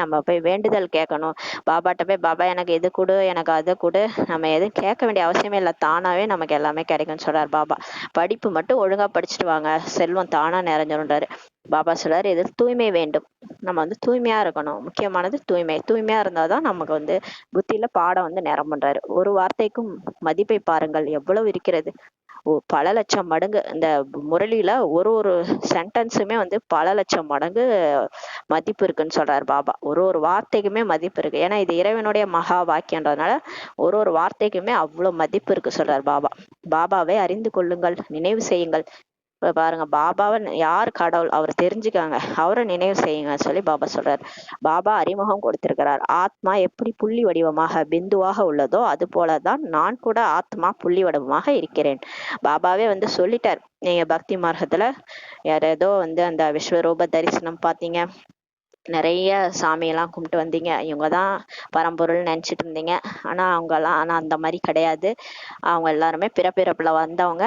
நம்ம போய் வேண்டுதல் கேட்கணும். பாபாட்ட போய் பாபா எனக்கு இது கொடு, எனக்கு அதை கொடு, நம்ம எதுவும் கேட்க வேண்டிய அவசியமே இல்லை. தானாவே நமக்கு எல்லாமே கிடைக்கும்னு சொல்றாரு பாபா. படிப்பு மட்டும் ஒழுங்கா படிச்சுட்டு வாங்க, செல்வம் தானா நிறைஞ்சிரும்ன்றாரு பாபா. சொல்றாரு இது தூய்மை வேண்டும். நம்ம வந்து தூய்மையா இருக்கணும். முக்கியமானது தூய்மை. தூய்மையா இருந்தாதான் நமக்கு வந்து புத்தியில பாடம் வந்து நிரம்புன்றாரு. ஒரு வார்த்தைக்கும் மதிப்பை பாருங்கள் எவ்வளவு இருக்கிறது. பல லட்சம் மடங்கு இந்த முரளியில ஒரு சென்டென்ஸுமே வந்து பல லட்சம் மடங்கு மதிப்பு இருக்குன்னு சொல்றாரு பாபா. ஒரு வார்த்தைக்குமே மதிப்பு இருக்கு. ஏன்னா இது இறைவனுடைய மகா வாக்கியன்றதுனால ஒரு வார்த்தைக்குமே அவ்வளவு மதிப்பு இருக்கு சொல்றாரு பாபா. பாபாவை அறிந்து கொள்ளுங்கள், நினைவு செய்யுங்கள். இப்ப பாருங்க, பாபாவை யார் கடவுள் அவர் தெரிஞ்சுக்காங்க, அவரை நினைவு செய்யுங்க சொல்லி பாபா சொல்றாரு. பாபா அறிமுகம் கொடுத்திருக்கிறார். ஆத்மா எப்படி புள்ளி வடிவமாக பிந்துவாக உள்ளதோ அது போலதான் நான் கூட ஆத்மா புள்ளி வடிவமாக இருக்கிறேன். பாபாவே வந்து சொல்லிட்டார். நீங்க பக்தி மார்க்கத்துல யாரேதோ வந்து அந்த விஸ்வரூப தரிசனம் பாத்தீங்க, நிறைய சாமியெல்லாம் கும்பிட்டு வந்தீங்க, இவங்கதான் பரம்பொருள் நினைச்சிட்டு இருந்தீங்க. ஆனா அந்த மாதிரி கிடையாது. அவங்க எல்லாருமே பிறப்பிறப்புல வந்தவங்க.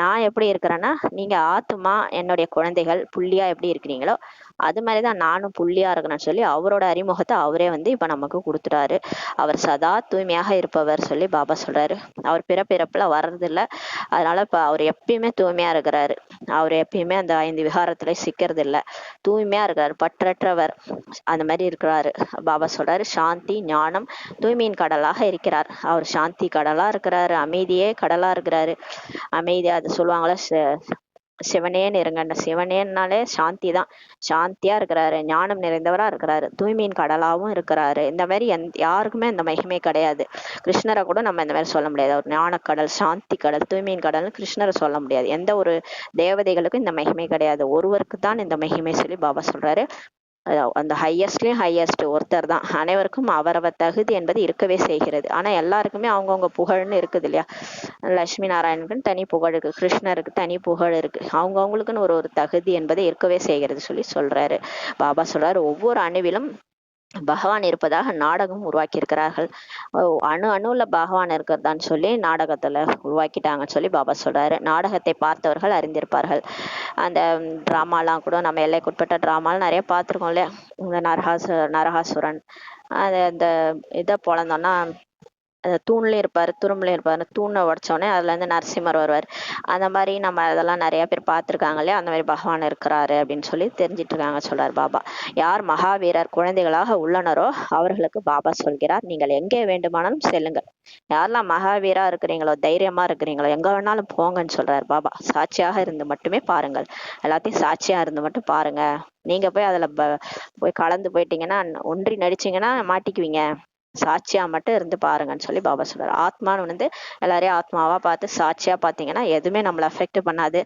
நான் எப்படி இருக்கிறேன்னா, நீங்க ஆத்மா என்னுடைய குழந்தைகள் புள்ளியா எப்படி இருக்கிறீங்களோ அது மாதிரிதான் நானும் புள்ளியா இருக்கணும்னு சொல்லி அவரோட அறிமுகத்தை அவரே வந்து இப்ப நமக்கு கொடுத்துட்டாரு. அவர் சதா தூய்மையாக இருப்பவர் சொல்லி பாபா சொல்றாரு. அவர் பிறப்பிறப்புல வர்றதில்ல. அதனால இப்ப அவர் எப்பயுமே தூய்மையா இருக்கிறாரு. அவர் எப்பயுமே அந்த 5 விகாரத்துல சிக்கிறது இல்ல. தூய்மையா இருக்காரு, பற்றற்றவர், அந்த மாதிரி இருக்கிறாரு. பாபா சொல்றாரு சாந்தி ஞானம் தூய்மையின் கடலாக இருக்கிறார். அவர் சாந்தி கடலா இருக்கிறாரு, அமைதியே கடலா இருக்கிறாரு. அமைதியா அது சொல்லுவாங்களா, சிவனேன்னு இருங்க. அந்த சிவனேன்னாலே சாந்தி தான். சாந்தியா இருக்கிறாரு, ஞானம் நிறைந்தவரா இருக்கிறாரு, தூய்மையின் கடலாவும் இருக்கிறாரு. இந்த மாதிரி யாருக்குமே இந்த மகிமை கிடையாது. கிருஷ்ணரை கூட நம்ம இந்த மாதிரி சொல்ல முடியாது. அவர் ஞானக்கடல், சாந்தி கடல், தூய்மையின் கடல்னு கிருஷ்ணரை சொல்ல முடியாது. எந்த ஒரு தேவதைகளுக்கும் இந்த மகிமை கிடையாது. ஒருவருக்கு தான் இந்த மகிமை சொல்லி பாபா சொல்றாரு. அந்த ஹையஸ்ட்லயும் ஹையஸ்ட் ஒருத்தர் தான். அனைவருக்கும் அவரவர் தகுதி என்பது இருக்கவே செய்கிறது. ஆனா எல்லாருக்குமே அவங்கவுங்க புகழ்னு இருக்குது இல்லையா? லட்சுமி நாராயணனுக்குன்னு தனி புகழ் இருக்கு, கிருஷ்ணருக்கு தனி புகழ் இருக்கு. அவங்கவுங்களுக்குன்னு ஒரு ஒரு தகுதி என்பது இருக்கவே செய்கிறது சொல்லி சொல்றாரு. பாபா சொல்றாரு, ஒவ்வொரு அணுவிலும் பகவான் இருப்பதாக நாடகம் உருவாக்கி இருக்கிறார்கள். அணு அணுல பகவான் இருக்கிறதான்னு சொல்லி நாடகத்துல உருவாக்கிட்டாங்கன்னு சொல்லி பாபா சொல்றாரு. நாடகத்தை பார்த்தவர்கள் அறிந்திருப்பார்கள். அந்த டிராமாலாம் கூட நம்ம எல்லைக்குட்பட்ட டிராமாலாம் நிறைய பார்த்துருக்கோம் இல்லையா? இந்த நரகாசுரன் அது அந்த இதை பொழந்தோன்னா தூண்லயும் இருப்பாரு, துரும்புலயும் இருப்பாரு. தூணை உடைச்சோடனே அதுல இருந்து நரசிம்மர் வருவார். அந்த மாதிரி நம்ம அதெல்லாம் நிறைய பேர் பார்த்துருக்காங்க இல்லையா? அந்த மாதிரி பகவான் இருக்கிறாரு அப்படின்னு சொல்லி தெரிஞ்சிட்டு இருக்காங்க சொல்றார் பாபா. யார் மகாவீரர் குழந்தைகளாக உள்ளனரோ அவர்களுக்கு பாபா சொல்கிறார், நீங்கள் எங்கே வேண்டுமானாலும் செல்லுங்கள். யாரெல்லாம் மகாவீரா இருக்கிறீங்களோ, தைரியமா இருக்கிறீங்களோ, எங்க வேணாலும் போங்கன்னு சொல்றாரு பாபா. சாட்சியாக இருந்து மட்டுமே பாருங்கள். எல்லாத்தையும் சாட்சியா இருந்து மட்டும் பாருங்க. நீங்க போய் அதுல போய் கலந்து போயிட்டீங்கன்னா, ஒன்றி நடிச்சீங்கன்னா மாட்டிக்குவீங்க. சாட்சியா மட்டும் இருந்து பாருங்கன்னு சொல்லி பாபா சொல்றாரு. ஆத்மான்னு வந்து எல்லாரையும் ஆத்மாவா பார்த்து சாட்சியா பார்த்தீங்கன்னா எதுவுமே நம்மளை அஃபெக்ட் பண்ணாது.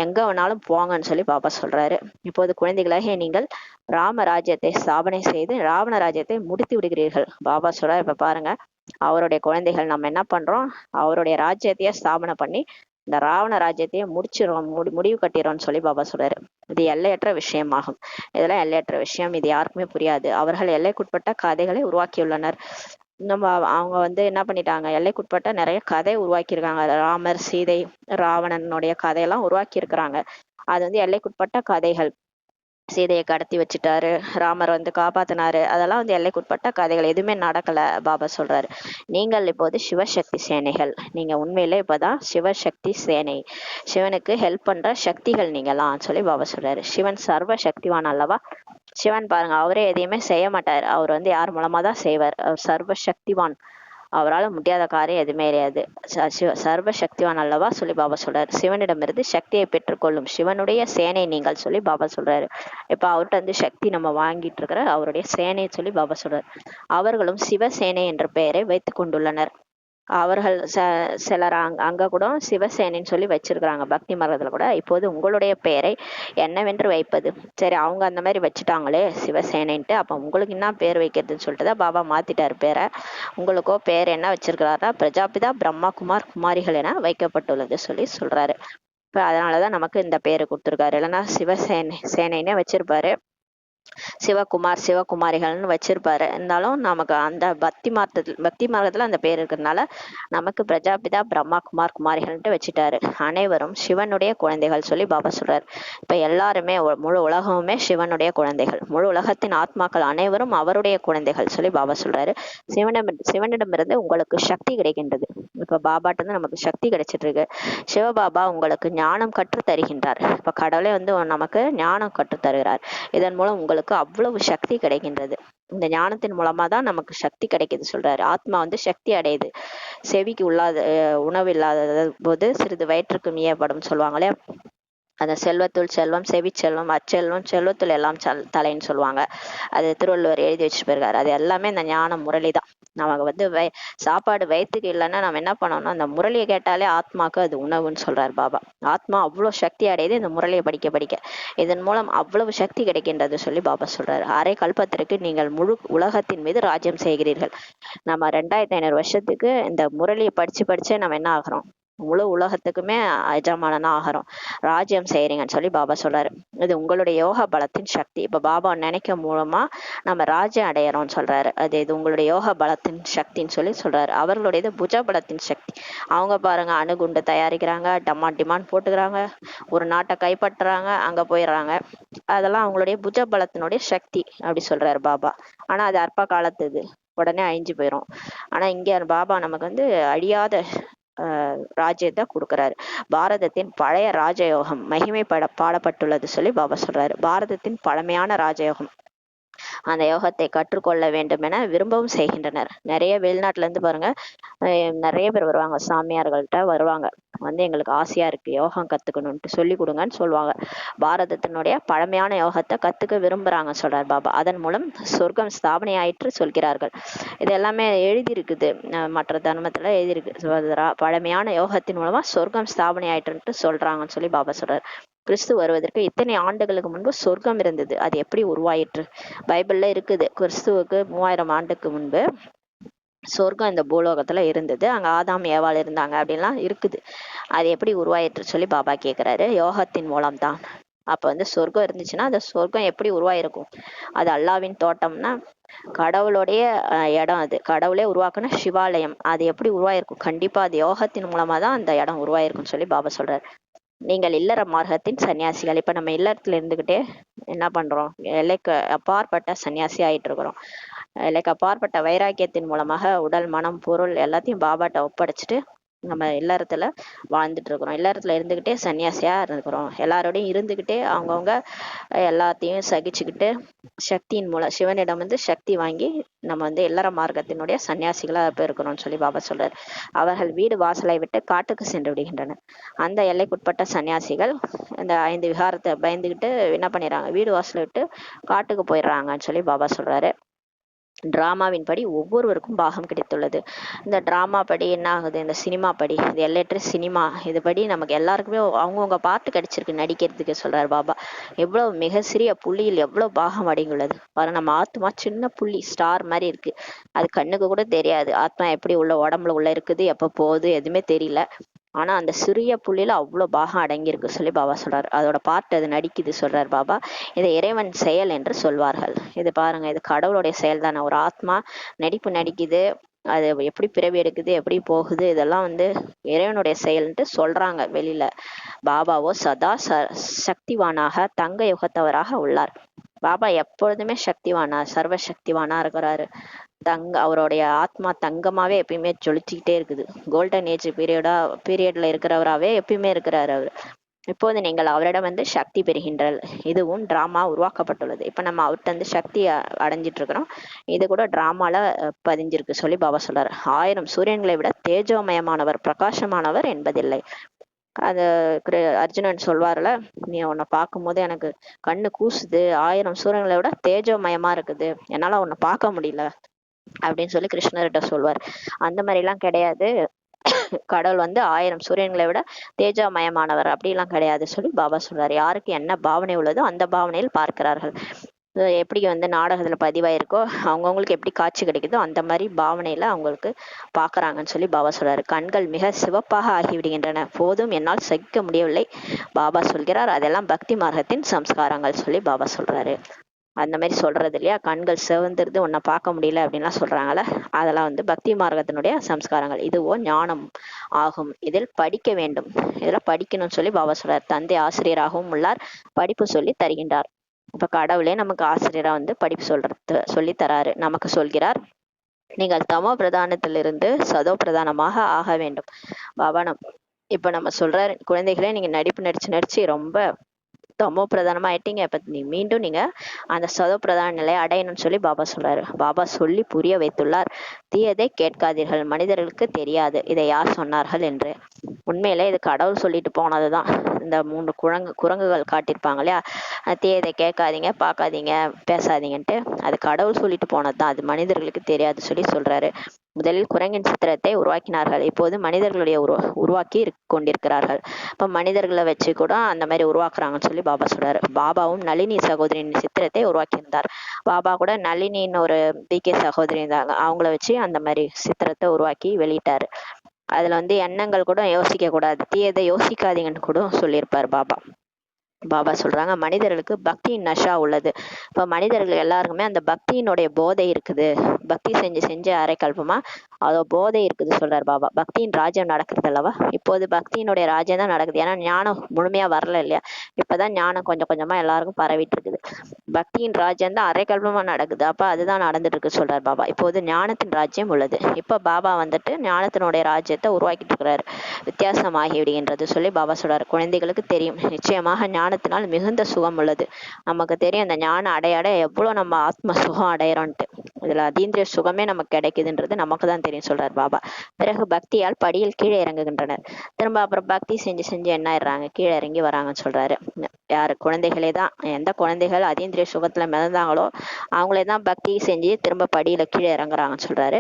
எங்க வேணாலும் போங்கன்னு சொல்லி பாபா சொல்றாரு. இப்போது குழந்தைகளாக நீங்கள் ராம ராஜ்யத்தை ஸ்தாபனை செய்து ராவண ராஜ்யத்தை முடித்து விடுகிறீர்கள். பாபா சொல்றாரு, இப்ப பாருங்க, அவருடைய குழந்தைகள் நம்ம என்ன பண்றோம்? அவருடைய ராஜ்யத்தையே ஸ்தாபனை பண்ணி இந்த ராவண ராஜ்யத்தையே முடிச்சிடும், முடிவு கட்டிடும்னு சொல்லி பாபா சொல்றாரு. இது எல்லையற்ற விஷயமாகும். இதெல்லாம் எல்லையற்ற விஷயம், இது யாருக்குமே புரியாது. அவர்கள் எல்லைக்குட்பட்ட கதைகளை உருவாக்கியுள்ளனர். நம்ம அவங்க வந்து என்ன பண்ணிட்டாங்க, எல்லைக்குட்பட்ட நிறைய கதை உருவாக்கியிருக்காங்க. ராமர், சீதை, ராவணனுடைய கதையெல்லாம் உருவாக்கி இருக்கிறாங்க. அது வந்து எல்லைக்குட்பட்ட கதைகள். சீதையை கடத்தி வச்சுட்டாரு, ராமர் வந்து காப்பாத்தினாரு, அதெல்லாம் வந்து எல்லைக்குட்பட்ட கதைகள், எதுவுமே நடக்கல. பாபா சொல்றாரு, நீங்கள் இப்போது சிவசக்தி சேனைகள். நீங்க உண்மையிலே இப்பதான் சிவசக்தி சேனை, சிவனுக்கு ஹெல்ப் பண்ற சக்திகள் நீங்களாம் சொல்லி பாபா சொல்றாரு. சிவன் சர்வ சக்திவான் அல்லவா? சிவன் பாருங்க, அவரே எதையுமே செய்ய மாட்டார். அவர் வந்து யார் மூலமா தான் செய்வார். அவர் சர்வ சக்திவான். அவரால் முடியாத காரியம் எதுவுமே கிடையாது. சர்வ சக்திவான் அல்லவா சொல்லி பாபா சொல்றாரு. சிவனிடமிருந்து சக்தியை பெற்றுக்கொள்ளும் சிவனுடைய சேனை நீங்கள் சொல்லி பாபா சொல்றாரு. இப்ப அவர்கிட்ட வந்து சக்தி நம்ம வாங்கிட்டு இருக்கிற அவருடைய சேனை சொல்லி பாபா சொல்றாரு. அவர்களும் சிவசேனை என்ற பெயரை வைத்துக் கொண்டுள்ளனர். அவர்கள் சிலர் அங்க கூட சிவசேனைன்னு சொல்லி வச்சிருக்கிறாங்க பக்தி மார்க்கத்துல கூட. இப்போது உங்களுடைய பெயரை என்னவென்று வைப்பது? சரி, அவங்க அந்த மாதிரி வச்சுட்டாங்களே சிவசேனைன்ட்டு, அப்ப உங்களுக்கு என்ன பேர் வைக்கிறதுன்னு சொல்லிட்டு தான் பாபா மாத்திட்டாரு பேரை. உங்களுக்கோ பேர் என்ன வச்சிருக்கிறாரா? பிரஜாபிதா பிரம்மா குமார் குமாரிகள் என வைக்கப்பட்டுள்ளது சொல்லி சொல்றாரு. இப்ப அதனாலதான் நமக்கு இந்த பேரு கொடுத்துருக்காரு. இல்லைன்னா சேனைன்னே வச்சிருப்பாரு. சிவகுமார் சிவகுமாரிகள்னு வச்சிருப்பாரு. இருந்தாலும் நமக்கு அந்த பக்தி மார்க்கத்துல அந்த பேர் இருக்கிறதுனால நமக்கு பிரஜாபிதா பிரம்மா குமார் குமாரிகள்ன்ட்டு வச்சுட்டாரு. அனைவரும் சிவனுடைய குழந்தைகள் சொல்லி பாபா சொல்றாரு. இப்ப எல்லாருமே முழு உலகமுமே சிவனுடைய குழந்தைகள். முழு உலகத்தின் ஆத்மாக்கள் அனைவரும் அவருடைய குழந்தைகள் சொல்லி பாபா சொல்றாரு. சிவனிடமிருந்து உங்களுக்கு சக்தி கிடைக்கின்றது. இப்ப பாபாட்ட இருந்து நமக்கு சக்தி கிடைச்சிட்டு இருக்கு. சிவபாபா உங்களுக்கு ஞானம் கற்று தருகின்றார். இப்ப கடவுளே வந்து நமக்கு ஞானம் கற்று தருகிறார். இதன் மூலம் உங்களுக்கு அவ்வளவு சக்தி கிடைக்கின்றது. இந்த ஞானத்தின் மூலமா தான் நமக்கு சக்தி கிடைக்குது சொல்றாரு. ஆத்மா வந்து சக்தி அடையுது. செவிக்கு உணவு இல்லாத போது சிறிது வயிற்றுக்கு மீயப்படும் சொல்லுவாங்களே, அந்த செல்வத்துள் செல்வம், செவி செல்வம், அச்செல்வம், செல்வத்துள் எல்லாம் தலைன்னு சொல்லுவாங்க. அது திருவள்ளுவர் எழுதி வச்சுட்டு போயிருக்காரு. அது எல்லாமே இந்த ஞான முரளி தான். நமக்கு வந்து சாப்பாடு வயிற்றுக்கு இல்லைன்னா நம்ம என்ன பண்ணோம்னா அந்த முரளியை கேட்டாலே ஆத்மாக்கு அது உணவுன்னு சொல்றாரு பாபா. ஆத்மா அவ்வளவு சக்தி அடையுது இந்த முரளியை படிக்க படிக்க. இதன் மூலம் அவ்வளவு சக்தி கிடைக்கின்றது சொல்லி பாபா சொல்றாரு. அரை கல்பத்திற்கு நீங்கள் முழு உலகத்தின் மீது ராஜ்யம் செய்கிறீர்கள். நம்ம 2500 வருஷத்துக்கு இந்த முரளியை படிச்சு படிச்சே நம்ம என்ன ஆகிறோம்? முழு உலகத்துக்குமே எஜமானனா ஆகிறோம், ராஜ்யம் செய்யறீங்கன்னு சொல்லி பாபா சொல்றாரு. இது உங்களுடைய யோகா பலத்தின் சக்தி. இப்ப பாபா நினைக்க மூலமா நம்ம ராஜ்யம் அடையறோம்னு சொல்றாரு. அது இது உங்களுடைய யோகா பலத்தின் சக்தின்னு சொல்லி சொல்றாரு. அவர்களுடையது புஜ பலத்தின் சக்தி. அவங்க பாருங்க, அணுகுண்டு தயாரிக்கிறாங்க, டிமாண்ட் போட்டுக்கிறாங்க, ஒரு நாட்டை கைப்பற்றுறாங்க, அங்க போயிடுறாங்க. அதெல்லாம் அவங்களுடைய புஜ பலத்தினுடைய சக்தி அப்படி சொல்றாரு பாபா. ஆனா அது அற்ப காலத்துது, உடனே அழிஞ்சு போயிடும். ஆனா இங்க பாபா நமக்கு வந்து அழியாத ராஜ்யத்தை கொடுக்கிறாரு. பாரதத்தின் பழைய ராஜயோகம் மகிமை பாடப்பட்டுள்ளது சொல்லி பாபா சொல்றாரு. பாரதத்தின் பழமையான ராஜயோகம் அந்த யோகத்தை கற்றுக்கொள்ள வேண்டும் என விரும்பவும் செய்கின்றனர். நிறைய வெளிநாட்டுல இருந்து பாருங்க நிறைய பேர் வருவாங்க, சாமியார்கள்ட்ட வருவாங்க, வந்து எங்களுக்கு ஆசையா இருக்கு யோகம் கத்துக்கணும்ட்டு சொல்லி கொடுங்கன்னு சொல்லுவாங்க. பாரதத்தினுடைய பழமையான யோகத்தை கத்துக்க விரும்புறாங்க சொல்றார் பாபா. அதன் மூலம் சொர்க்கம் ஸ்தாபனை ஆயிற்று சொல்கிறார்கள். இது எல்லாமே எழுதியிருக்குது, மற்ற தர்மத்துல எழுதியிருக்கு. பழமையான யோகத்தின் மூலமா சொர்க்கம் ஸ்தாபனை ஆயிற்றுன்ட்டு சொல்றாங்கன்னு சொல்லி பாபா சொல்றாரு. கிறிஸ்து வருவதற்கு இத்தனை ஆண்டுகளுக்கு முன்பு சொர்க்கம் இருந்தது, அது எப்படி உருவாயிற்று? பைபிள்ல இருக்குது, கிறிஸ்துவுக்கு 3000 ஆண்டுக்கு முன்பு சொர்க்கம் இந்த பூலோகத்துல இருந்தது, அங்க ஆதாம் ஏவாள் இருந்தாங்க அப்படின்லாம் இருக்குது. அது எப்படி உருவாயிற்று சொல்லி பாபா கேக்குறாரு. யோகத்தின் மூலம்தான். அப்ப வந்து சொர்க்கம் இருந்துச்சுன்னா அந்த சொர்க்கம் எப்படி உருவாயிருக்கும்? அது அல்லாவின் தோட்டம்னா கடவுளுடைய இடம், அது கடவுளே உருவாக்குன சிவாலயம், அது எப்படி உருவாயிருக்கும்? கண்டிப்பா அது யோகத்தின் மூலமா தான் அந்த இடம் உருவாயிருக்கும்னு சொல்லி பாபா சொல்றாரு. நீங்கள் இல்லற மார்க்கத்தின் சன்னியாசிகள். இப்ப நம்ம இல்லறத்துல இருந்துகிட்டே என்ன பண்றோம்? எல்லைக்கு அப்பாற்பட்ட சன்னியாசி ஆயிட்டு இருக்கிறோம். எல்லைக்கு அப்பாற்பட்ட வைராக்கியத்தின் மூலமாக உடல் மனம் பொருள் எல்லாத்தையும் பாபாட்ட ஒப்படைச்சிட்டு நம்ம இல்லறத்துல வாழ்ந்துட்டு இருக்கிறோம். இல்லறத்துல இருந்துகிட்டே சன்னியாசியா இருக்கிறோம். எல்லாரோடையும் இருந்துகிட்டே அவங்கவுங்க எல்லாத்தையும் சகிச்சுக்கிட்டு சக்தியின் மூலம் சிவனிடம் வந்து சக்தி வாங்கி நம்ம வந்து இல்லற மார்க்கத்தினுடைய சன்னியாசிகளா இருக்கிறோம்னு சொல்லி பாபா சொல்றாரு. அவர்கள் வீடு வாசலை விட்டு காட்டுக்கு சென்று விடுகின்றனர். அந்த எல்லைக்குட்பட்ட சன்னியாசிகள் இந்த 5 விகாரத்தை பயந்துகிட்டு என்ன பண்ணிடுறாங்க? வீடு வாசலை விட்டு காட்டுக்கு போயிடுறாங்கன்னு சொல்லி பாபா சொல்றாரு. டிராமாவின் படி ஒவ்வொருவருக்கும் பாகம் கிடைத்துள்ளது. இந்த டிராமா படி என்ன ஆகுது? இந்த சினிமா படி, இது எல்லையற்ற சினிமா, இது படி நமக்கு எல்லாருக்குமே அவங்கவுங்க பாட்டு கிடைச்சிருக்கு நடிக்கிறதுக்கு சொல்றாரு பாபா. எவ்வளவு மிக சிறிய புள்ளியில் எவ்வளவு பாகம் அடங்கியுள்ளது பாரு. நம்ம ஆத்மா சின்ன புள்ளி, ஸ்டார் மாதிரி இருக்கு, அது கண்ணுக்கு கூட தெரியாது. ஆத்மா எப்படி உள்ள உடம்புல உள்ள இருக்குது, எப்ப போகுது எதுவுமே தெரியல. ஆனா அந்த சிறிய புள்ளியில அவ்வளவு பாகம் அடங்கியிருக்கு சொல்லி பாபா சொல்றாரு. அதோட பாட்டு அது நடிக்குது சொல்றாரு பாபா. இதை இறைவன் செயல் என்று சொல்வார்கள். இது பாருங்க, இது கடவுளுடைய செயல் தானே. ஒரு ஆத்மா நடிப்பு நடிக்குது, அது எப்படி பிறவி எடுக்குது, எப்படி போகுது, இதெல்லாம் வந்து இறைவனுடைய செயல்ன்ட்டு சொல்றாங்க வெளியில. பாபாவோ சதா சக்திவானாக தங்க யுகத்தவராக உள்ளார். பாபா எப்பொழுதுமே சக்திவானா, சர்வ சக்திவானா இருக்கிறாரு. அவருடைய ஆத்மா தங்கமாவே எப்பயுமே ஜொலிச்சுக்கிட்டே இருக்குது. கோல்டன் ஏஜ் பீரியட்ல இருக்கிறவராவே எப்பயுமே இருக்கிறாரு அவர். இப்போது நீங்கள் அவரிடம் வந்து சக்தி பெறுகின்றல். இதுவும் டிராமா உருவாக்கப்பட்டுள்ளது. இப்ப நம்ம அவர்கிட்ட வந்து சக்தி அடைஞ்சிட்டு இருக்கிறோம். இது கூட டிராமால பதிஞ்சிருக்கு சொல்லி பாபா சொல்றாரு. 1000 சூரியன்களை விட தேஜோமயமானவர், பிரகாசமானவர் என்பதில்லை. அது அர்ஜுனன் சொல்வார்ல, நீ உன்னை பார்க்கும் போது எனக்கு கண்ணு கூசுது, 1000 சூரியன்களை விட தேஜோமயமா இருக்குது, என்னால உன்னை பார்க்க முடியல அப்படின்னு சொல்லி கிருஷ்ணர்கிட்ட சொல்வார். அந்த மாதிரி எல்லாம் கிடையாது, கடவுள் வந்து 1000 சூரியன்களை விட தேஜாமயமானவர் அப்படிலாம் கிடையாது சொல்லி பாபா சொல்றாரு. யாருக்கு என்ன பாவனை உள்ளதோ அந்த பாவனையில் பார்க்கிறார்கள். எப்படி வந்து நாடகத்துல பதிவாயிருக்கோ அவங்கவுங்களுக்கு எப்படி காட்சி கிடைக்குதோ அந்த மாதிரி பாவனையில அவங்களுக்கு பாக்குறாங்கன்னு சொல்லி பாபா சொல்றாரு. கண்கள் மிக சிவப்பாக ஆகிவிடுகின்றன, போதும் என்னால் சகிக்க முடியவில்லை பாபா சொல்கிறார். அதெல்லாம் பக்தி மார்க்கத்தின் சம்ஸ்காரங்கள் சொல்லி பாபா சொல்றாரு. அந்த மாதிரி சொல்றது இல்லையா, கண்கள் சிவந்துருது உன்னை பார்க்க முடியல அப்படின்லாம் சொல்றாங்கல்ல, அதெல்லாம் வந்து பக்தி மார்க்கத்தினுடைய சம்ஸ்காரங்கள். இதுவோ ஞானம் ஆகும், இதில் படிக்க வேண்டும், இதெல்லாம் படிக்கணும்னு சொல்லி பாபா சொல்றார். தந்தை ஆசிரியராகவும் உள்ளார், படிப்பு சொல்லி தருகின்றார். இப்ப கடவுளே நமக்கு ஆசிரியரா வந்து படிப்பு சொல்லி தராரு. நமக்கு சொல்கிறார், நீங்கள் தமோ பிரதானத்திலிருந்து சதோ பிரதானமாக ஆக வேண்டும். பாபா இப்ப நம்ம சொல்றாரு, குழந்தைகளே நீங்க நடிப்பு நடிச்சு ரொம்ப தமோ பிரதானமா ஆயிட்டீங்க, இப்ப மீண்டும் நீங்க அந்த சதோ பிரதான நிலையை அடையணும்னு சொல்லி பாபா சொல்றாரு. பாபா சொல்லி புரிய வைத்துள்ளார். தீயதை கேட்காதீர்கள், மனிதர்களுக்கு தெரியாது இதை யார் சொன்னார்கள் என்று. உண்மையிலே இது கடவுள் சொல்லிட்டு போனதுதான். இந்த 3 குரங்குகள் காட்டியிருப்பாங்க இல்லையா, தீயதை கேட்காதீங்க, பார்க்காதீங்க, பேசாதீங்கன்ட்டு, அது கடவுள் சொல்லிட்டு போனதுதான், அது மனிதர்களுக்கு தெரியாது சொல்லி சொல்றாரு. முதலில் குரங்கின் சித்திரத்தை உருவாக்கினார்கள், இப்போது மனிதர்களுடைய உருவாக்கி கொண்டிருக்கிறார்கள். இப்ப மனிதர்களை வச்சு கூட அந்த மாதிரி உருவாக்குறாங்கன்னு சொல்லி பாபா சொல்றாரு. பாபாவும் நளினி சகோதரியின் சித்திரத்தை உருவாக்கியிருந்தார். பாபா கூட நளினின்னு ஒரு பிகே சகோதரி இருந்தாங்க, அவங்கள வச்சு அந்த மாதிரி சித்திரத்தை உருவாக்கி வெளியிட்டாரு. அதுல வந்து எண்ணங்கள் கூட யோசிக்க கூடாது, தீயதை யோசிக்காதீங்கன்னு கூட சொல்லியிருப்பாரு பாபா. பாபா சொல்றாங்க, மனிதர்களுக்கு பக்தியின் நஷா உள்ளது. இப்ப மனிதர்கள் எல்லாருக்குமே அந்த பக்தியினுடைய போதை இருக்குது. பக்தி செஞ்சு அரை கல்பமா அதோ போதை இருக்குது சொல்றாரு பாபா. பக்தியின் ராஜ்யம் நடக்குது அல்லவா, இப்போது பக்தியினுடைய ராஜ்யம் தான் நடக்குது. ஏன்னா ஞானம் முழுமையா வரல இல்லையா, இப்பதான் ஞானம் கொஞ்சம் கொஞ்சமா எல்லாருக்கும் பரவிட்டு இருக்குது. பக்தியின் ராஜ்யம் தான் அரை கல்பமா நடக்குது, அப்ப அதுதான் நடந்துட்டு இருக்கு சொல்றாரு பாபா. இப்போது ஞானத்தின் ராஜ்யம் உள்ளது. இப்ப பாபா வந்துட்டு ஞானத்தினுடைய ராஜ்யத்தை உருவாக்கிட்டு இருக்கிறாரு. வித்தியாசமாகி விடுகின்றது சொல்லி பாபா சொல்றாரு. குழந்தைகளுக்கு தெரியும், நிச்சயமாக ஞான ஞானத்தினால் மிகுந்த சுகம் உள்ளது. நமக்கு தெரியும் அந்த ஞானம் அடைய எவ்வளவு நம்ம ஆத்ம சுகம் அடையறோம்ட்டு. இதுல அதீந்திரிய சுகமே நமக்கு கிடைக்குதுன்றது நமக்கு தான் தெரியும் சொல்றாரு பாபா. பிறகு பக்தியால் படியில் கீழே இறங்குகின்றனர். திரும்ப அப்புறம் பக்தி செஞ்சு செஞ்சு என்ன ஆயிடுறாங்க, கீழே இறங்கி வராங்கன்னு சொல்றாரு. யாரு? குழந்தைகளே தான். எந்த குழந்தைகள் அதீந்திரிய சுகத்துல மிதந்தாங்களோ அவங்களே தான் பக்தி செஞ்சு திரும்ப படியில கீழே இறங்குறாங்கன்னு சொல்றாரு.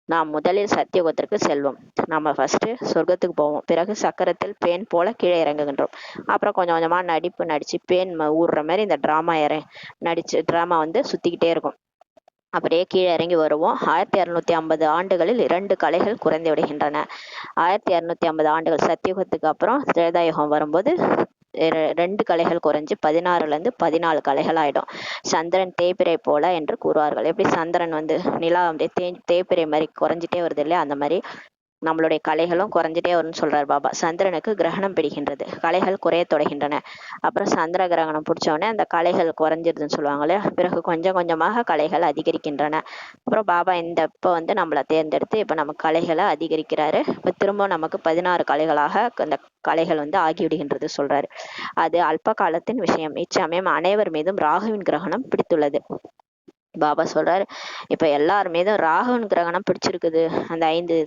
நாம் முதலில் சத்தியுகத்திற்கு செல்வோம். நம்ம ஃபர்ஸ்ட் சொர்க்கத்துக்கு போவோம், பிறகு சக்கரத்தில் பேன் போல கீழே இறங்குகின்றோம். அப்புறம் கொஞ்சம் கொஞ்சமா நடிச்சு பேன் ஊடுற மாதிரி இந்த டிராமா வந்து சுத்திக்கிட்டே இருக்கும். அப்படியே கீழே இறங்கி வருவோம். 1250 ஆண்டுகளில் 2 கலைகள் குறைந்து விடுகின்றன. 1250 ஆண்டுகள் சத்தியுகத்துக்கு அப்புறம் திரேதாயுகம் வரும்போது 2 கலைகள் குறைஞ்சு 16ல இருந்து 14 கலைகள் ஆயிடும். சந்திரன் தேய்பிறை போல என்று கூறுவார்கள். எப்படி சந்திரன் வந்து நிலா வந்து தேய்பிறை மாதிரி குறைஞ்சிட்டே வருது இல்லையா, அந்த மாதிரி நம்மளுடைய கலைகளும் குறைஞ்சிட்டே வரும்னு சொல்றாரு பாபா. சந்திரனுக்கு கிரகணம் பிடிக்கின்றது, கலைகள் குறைய தொடங்கின்றன. அப்புறம் சந்திர கிரகணம் பிடிச்ச உடனே அந்த கலைகள் குறைஞ்சிருதுன்னு சொல்லுவாங்களே, பிறகு கொஞ்சம் கொஞ்சமாக கலைகள் அதிகரிக்கின்றன. அப்புறம் பாபா இப்ப வந்து நம்மளை தேர்ந்தெடுத்து இப்ப நம்ம கலைகளை அதிகரிக்கிறாரு. இப்ப திரும்ப நமக்கு 16 கலைகளாக அந்த கலைகள் வந்து ஆகிவிடுகின்றது சொல்றாரு. அது அல்ப காலத்தின் விஷயம். இச்சமயம் அனைவர் மீதும் ராகுவின் கிரகணம் பிடித்துள்ளது. பாபா சொல்றாரு, இப்ப எல்லார் மீதும் ராகுவின் கிரகணம் பிடிச்சிருக்குது. அந்த 5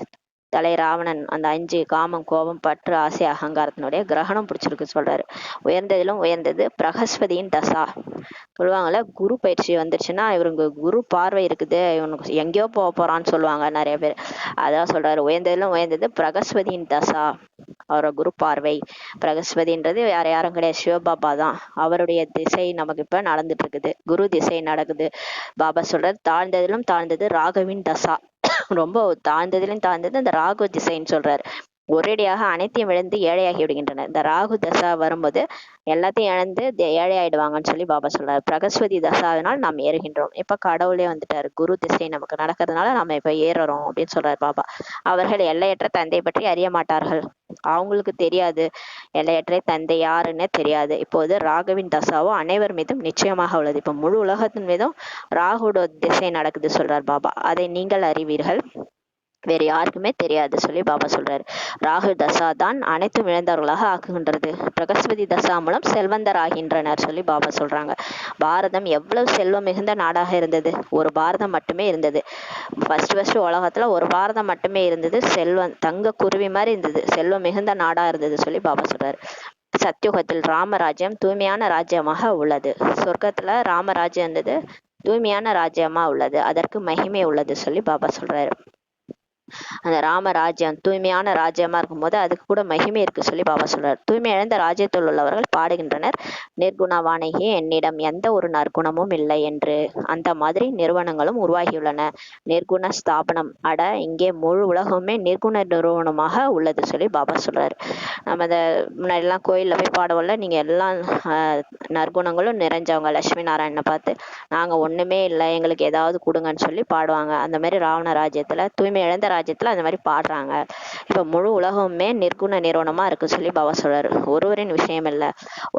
தலை ராவணன், அந்த 5 காமம், கோபம், பற்று, ஆசை, அகங்காரத்தினுடைய கிரகணம் பிடிச்சிருக்கு சொல்றாரு. உயர்ந்ததிலும் உயர்ந்தது பிரகஸ்பதியின் தசா. சொல்லுவாங்கல்ல, குரு பயிற்சி வந்துருச்சுன்னா இவருக்கு குரு பார்வை இருக்குது, இவனுக்கு எங்கேயோ போறான்னு சொல்லுவாங்க நிறைய பேர். அதான் சொல்றாரு, உயர்ந்ததிலும் உயர்ந்தது பிரகஸ்பதியின் தசா, அவரோட குரு பார்வை. பிரகஸ்பதின்றது வேற யாரும் கிடையாது, சிவபாபா தான். அவருடைய திசை நமக்கு இப்ப நடந்துட்டு இருக்குது, குரு திசை நடக்குது. பாபா சொல்றாரு, தாழ்ந்ததிலும் தாழ்ந்தது ராகவின் தசா. ரொம்ப தாழ்ந்ததிலும் தாழ்ந்தது அந்த ராகு திசைன்னு சொல்றாரு. ஒரேடியாக அனைத்தையும் இழந்து ஏழையாகி விடுகின்றனர். இந்த ராகு தசா வரும்போது எல்லாத்தையும் இழந்து ஏழை ஆயிடுவாங்கன்னு சொல்லி பாபா சொல்றாரு. பிரகஸ்பதி தசாவினால் நாம் ஏறுகின்றோம். இப்ப கடவுளே வந்துட்டாரு, குரு திசை நமக்கு நடக்கிறதுனால நம்ம இப்ப ஏறுறோம் அப்படின்னு சொல்றாரு பாபா. அவர்கள் எல்லையற்ற தந்தை பற்றி அறிய மாட்டார்கள். அவங்களுக்கு தெரியாது எல்லையற்ற தந்தை யாருன்னே தெரியாது. இப்போது ராகுவின் தசாவோ அனைவர் மீதும் நிச்சயமாக உள்ளது. இப்ப முழு உலகத்தின் மீதும் ராகுவோட திசை நடக்குது சொல்றார் பாபா. அதை நீங்கள் அறிவீர்கள், வேற யாருக்குமே தெரியாது சொல்லி பாபா சொல்றாரு. ராகு தசா தான் அனைத்தும் இழந்தவர்களாக ஆக்குகின்றது. பிரகஸ்பதி தசா மூலம் செல்வந்தர் ஆகின்றனர் சொல்லி பாபா சொல்றாங்க. பாரதம் எவ்வளவு செல்வம் மிகுந்த நாடாக இருந்தது. ஒரு பாரதம் மட்டுமே இருந்தது. ஃபர்ஸ்ட் உலகத்துல ஒரு பாரதம் மட்டுமே இருந்தது. செல்வம் தங்க குருவி மாதிரி இருந்தது, செல்வம் மிகுந்த நாடா இருந்தது சொல்லி பாபா சொல்றாரு. சத்தியுகத்தில் ராமராஜ்யம் தூய்மையான ராஜ்யமாக உள்ளது. சொர்க்கத்துல ராமராஜ்யம் இருந்தது, தூய்மையான ராஜ்யமா உள்ளது, அதற்கு மகிமை உள்ளது சொல்லி பாபா சொல்றாரு. அந்த ராமராஜ்யம் தூய்மையான ராஜ்யமா இருக்கும்போது அதுக்கு கூட மகிமை இருக்கு சொல்லி பாபா சொல்றாரு. தூய்மை இழந்த ராஜ்யத்தில் உள்ளவர்கள் பாடுகின்றனர், நிர்குணவானகி, என்னிடம் எந்த ஒரு நற்குணமும் இல்லை என்று. அந்த மாதிரி நிறுவனங்களும் உருவாகியுள்ளன. நிர்குண ஸ்தாபனம் அட, இங்கே முழு உலகமே நிர்குண நிறுவனமாக உள்ளது சொல்லி பாபா சொல்றாரு. நம்ம இந்த முன்னாடி எல்லாம் கோயில்ல போய் பாடுவோம்ல, நீங்க எல்லாம் நற்குணங்களும் நிறைஞ்சவங்க, லட்சுமி நாராயணனை பார்த்து நாங்க ஒண்ணுமே இல்லை எங்களுக்கு ஏதாவது கொடுங்கன்னு சொல்லி பாடுவாங்க. அந்த மாதிரி ராவண ராஜ்யத்துல தூய்மை இழந்த ராஜ்யத்துல அந்த மாதிரி பாடுறாங்க. இப்ப முழு உலகமுமே நிர்குண நிறுவனமா இருக்கு சொல்லி பாபா சொல்றாரு. ஒருவரின் விஷயம் இல்ல,